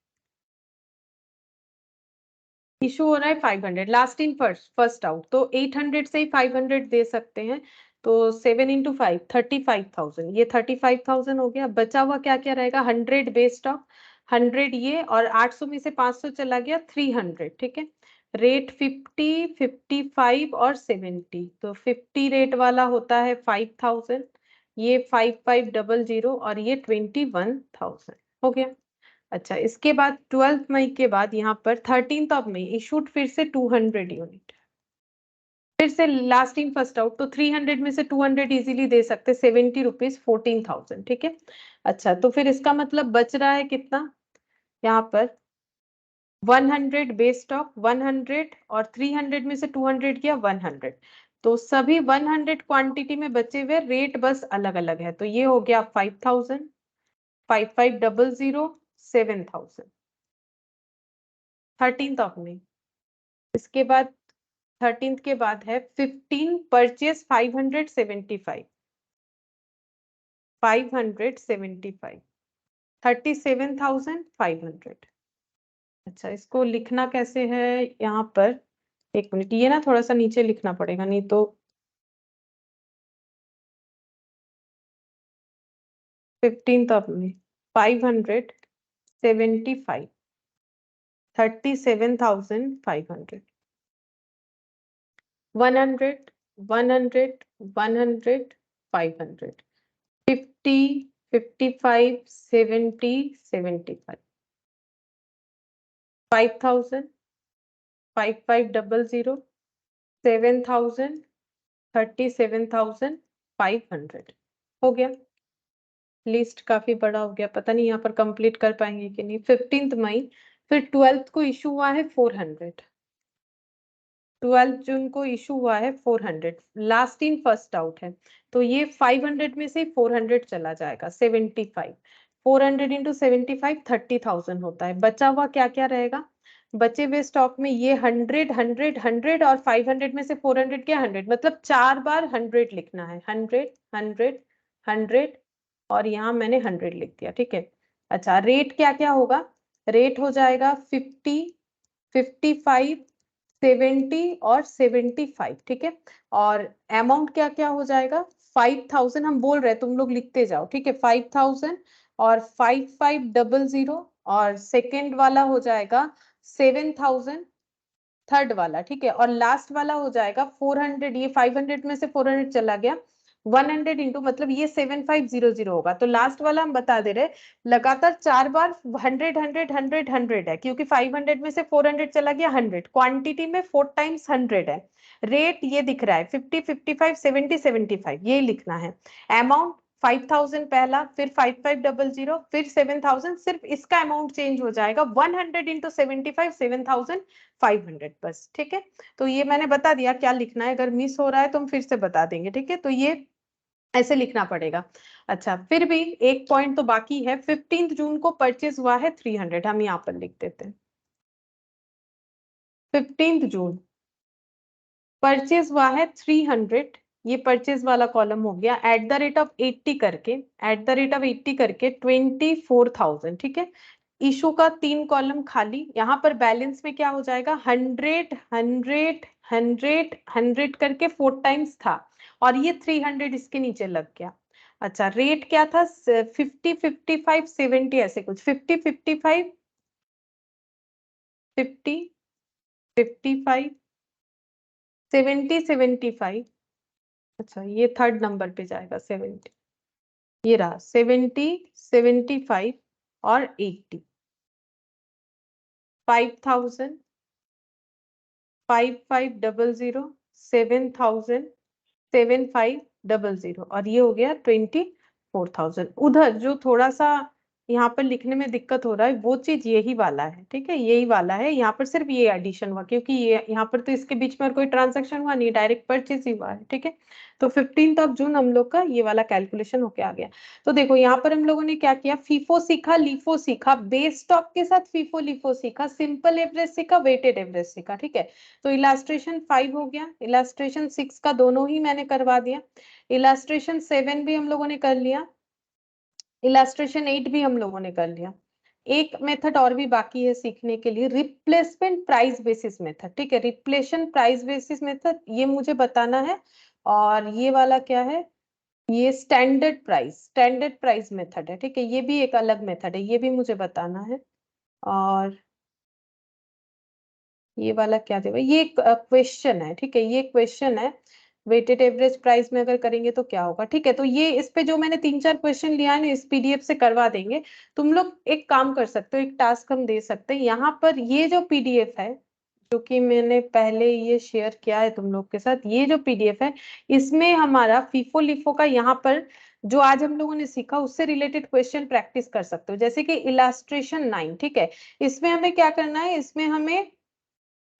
issue हो रहा है 500, लास्ट इन फर्स्ट आउट, तो 800 से ही 500 दे सकते हैं, तो 7 इंटू 5 35,000, ये 35,000 हो गया। बचा हुआ क्या क्या रहेगा, 100 बेस स्टॉक, 100 ये, और 800 में से 500 चला गया 300, ठीक है। रेट 50, 55 और 70, तो 50 रेट वाला होता है 5,000, ये 5500 और ये 21,000 हो गया। अच्छा, इसके बाद 12 मई के बाद यहाँ पर 13th ऑफ मई इशूड फिर से 200 यूनिट, फिर से लास्ट इन फर्स्ट आउट, तो 300 में से 200 इजीली दे सकते, 70 रुपीज 14,000, ठीक है। अच्छा, तो फिर इसका मतलब बच रहा है कितना, यहाँ पर 100 बेस स्टॉक, 100 और 300 में से 200 किया 100, तो सभी 100 क्वांटिटी में बचे हुए, रेट बस अलग अलग है, तो ये हो गया 5,000, 5500, 7,000, 13th ऑफ मई। इसके बाद 13th के बाद है 15 परचेज 575, 575, 37,500। अच्छा, इसको लिखना कैसे है यहाँ पर, एक मिनट, ये ना थोड़ा सा नीचे लिखना पड़ेगा, नहीं तो 15th of May, 575, 37,500, 100, 100, 100, 500, 50, 55, 70, 75, 5,000, 5500, 7,000, 37,500 हो गया। लिस्ट काफी बड़ा हो गया, पता नहीं यहाँ पर कंप्लीट कर पाएंगे कि नहीं। 15 मई, फिर 12th को इशू हुआ है 400, 12 जून को इशू हुआ है 400, लास्ट इन फर्स्ट आउट है, तो ये 500 में से 400 चला जाएगा, 75, 400 इंटू 75, 30,000 होता है। बचा हुआ क्या क्या रहेगा? बचे हुए स्टॉक में ये 100, 100, 100 और 500 में से 400 क्या 100, मतलब 4 बार 100 लिखना है, 100, 100, 100 और यहाँ मैंने 100 लिख दिया, ठीक है। अच्छा, रेट क्या क्या होगा? रेट हो जाएगा 50, 55, 70 और 75, ठीक है। और अमाउंट क्या क्या हो जाएगा? 5,000 हम बोल रहे हैं, तुम लोग लिखते जाओ, ठीक है। 5,000 और 5500 और सेकेंड वाला हो जाएगा 7,000, थर्ड वाला, ठीक है। और लास्ट वाला हो जाएगा 400, ये 500 में से 400 चला गया, 100 इंटू मतलब ये 7500 होगा। तो लास्ट वाला हम बता दे रहे, लगातार 4 बार 100, 100, 100, 100 है, क्योंकि 500 में से 400 चला गया 100, क्वांटिटी में 4 टाइम्स 100 है। रेट ये दिख रहा है 50, 55, 70, 75, ये लिखना है। अमाउंट 5,000 पहला, फिर 5500, फिर 7,000, सिर्फ इसका अमाउंट चेंज हो जाएगा, 100 इंटू 75, 7,500 बस, ठीक है। तो ये मैंने बता दिया क्या लिखना है, अगर मिस हो रहा है तो हम फिर से बता देंगे, ठीक है। तो ये ऐसे लिखना पड़ेगा। अच्छा, फिर भी एक पॉइंट तो बाकी है, 15 जून को परचेज हुआ है 300, हम यहाँ पर लिख देते हैं 15 जून परचेज हुआ है 300, ये परचेज वाला कॉलम हो गया, एट द रेट ऑफ 80 करके, एट द रेट ऑफ 80 करके 24,000, ठीक है। इशू का 3 कॉलम खाली, यहाँ पर बैलेंस में क्या हो जाएगा? 100, 100, 100, 100 करके 4 टाइम्स था, और ये 300 इसके नीचे लग गया। अच्छा, रेट क्या था? 50, 55, 70 ऐसे कुछ, 50, 55, 50, 55, 70, 75। अच्छा, ये थर्ड नंबर पे जाएगा 70, ये रहा 70, 75 और 80, 5,000, 5500, 7,000, 7500 और ये हो गया 24,000। उधर जो थोड़ा सा यहाँ पर लिखने में दिक्कत हो रहा है, वो चीज यही वाला है, ठीक है, यही वाला है। यहाँ पर सिर्फ ये एडिशन हुआ, क्योंकि ये यहाँ पर तो इसके बीच में और कोई ट्रांजैक्शन हुआ नहीं, डायरेक्ट परचेज ही हुआ है, ठीक है। तो 15 जून हम लोग का ये वाला कैलकुलेशन होके आ गया। तो देखो यहाँ पर हम लोगों ने क्या किया, फीफो सीखा, लीफो सीखा, बेस स्टॉक के साथ फीफो लीफो सीखा, सिंपल एवरेज सीखा, वेटेड एवरेज सीखा, ठीक है। तो इलास्ट्रेशन 5 हो गया, इलास्ट्रेशन 6 का दोनों ही मैंने करवा दिया, इलास्ट्रेशन 7 भी हम लोगों ने कर लिया, इलास्ट्रेशन 8 भी हम लोगों ने कर लिया। एक मेथड और भी बाकी है सीखने के लिए, रिप्लेसमेंट प्राइस बेसिस मेथड, ठीक है। रिप्लेशन प्राइस बेसिस मेथड ये मुझे बताना है, और ये वाला क्या है? ये स्टैंडर्ड प्राइस मेथड है, ठीक है। ये भी एक अलग मेथड है, ये भी मुझे बताना है। और ये वाला क्या देगा? ये क्वेश्चन है, ठीक है, ये क्वेश्चन है, वेटेड एवरेज प्राइस में अगर करेंगे तो क्या होगा, ठीक है। तो ये इस पे जो मैंने 3-4 क्वेश्चन लिया है ना, इस पीडीएफ से करवा देंगे। तुम लोग एक काम कर सकते हो, एक टास्क हम दे सकते हैं, यहाँ पर ये जो पीडीएफ है, जो कि मैंने पहले ये शेयर किया है तुम लोग के साथ, ये जो पीडीएफ है, इसमें हमारा फीफो लिफो का यहाँ पर जो आज हम लोगों ने सीखा उससे रिलेटेड क्वेश्चन प्रैक्टिस कर सकते हो, जैसे कि इलास्ट्रेशन 9, ठीक है। इसमें हमें क्या करना है, इसमें हमें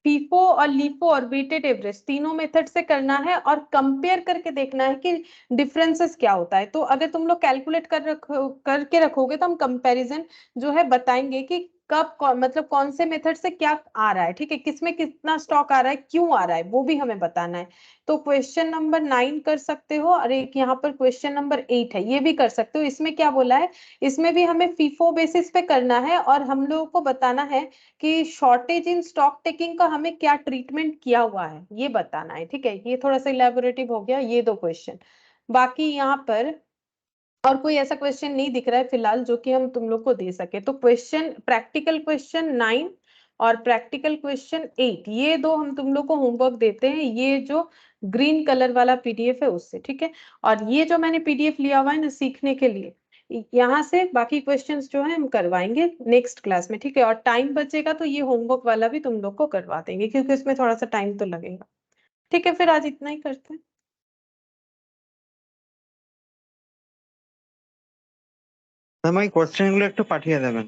फीफो और लीफो और वेटेड एवरेज तीनों मेथड से करना है, और कंपेयर करके देखना है कि डिफरेंसेस क्या होता है। तो अगर तुम लोग कैलकुलेट करके रखोगे तो हम कंपैरिजन जो है बताएंगे कि मतलब कौन से मेथड से क्या आ रहा है, ठीक है, किसमें कितना स्टॉक आ रहा है, क्यों आ रहा है, वो भी हमें बताना है। तो क्वेश्चन नंबर 9 कर सकते हो, और एक यहाँ पर क्वेश्चन नंबर 8 है, ये भी कर सकते हो। इसमें क्या बोला है, इसमें भी हमें फीफो बेसिस पे करना है, और हम लोगों को बताना है कि शॉर्टेज इन स्टॉक टेकिंग का हमें क्या ट्रीटमेंट किया हुआ है, ये बताना है, ठीक है। ये थोड़ा सा इलेबोरेटिव हो गया, ये 2 क्वेश्चन। बाकी यहाँ पर और कोई ऐसा क्वेश्चन नहीं दिख रहा है फिलहाल जो कि हम तुम लोग को दे सके। तो प्रैक्टिकल क्वेश्चन 9 और प्रैक्टिकल क्वेश्चन 8 ये दो हम तुम लोग को होमवर्क देते हैं, ये जो ग्रीन कलर वाला पीडीएफ है उससे, ठीक है। और ये जो मैंने पीडीएफ लिया हुआ है ना सीखने के लिए, यहाँ से बाकी क्वेश्चंस जो है हम करवाएंगे नेक्स्ट क्लास में, ठीक है। और टाइम बचेगा तो ये होमवर्क वाला भी तुम लोग को करवा देंगे, क्योंकि इसमें थोड़ा सा टाइम तो लगेगा। ठीक है, फिर आज इतना ही करते हैं। ম্যাম, ওই কোশ্চেন গুলো একটু পাঠিয়ে দেবেন।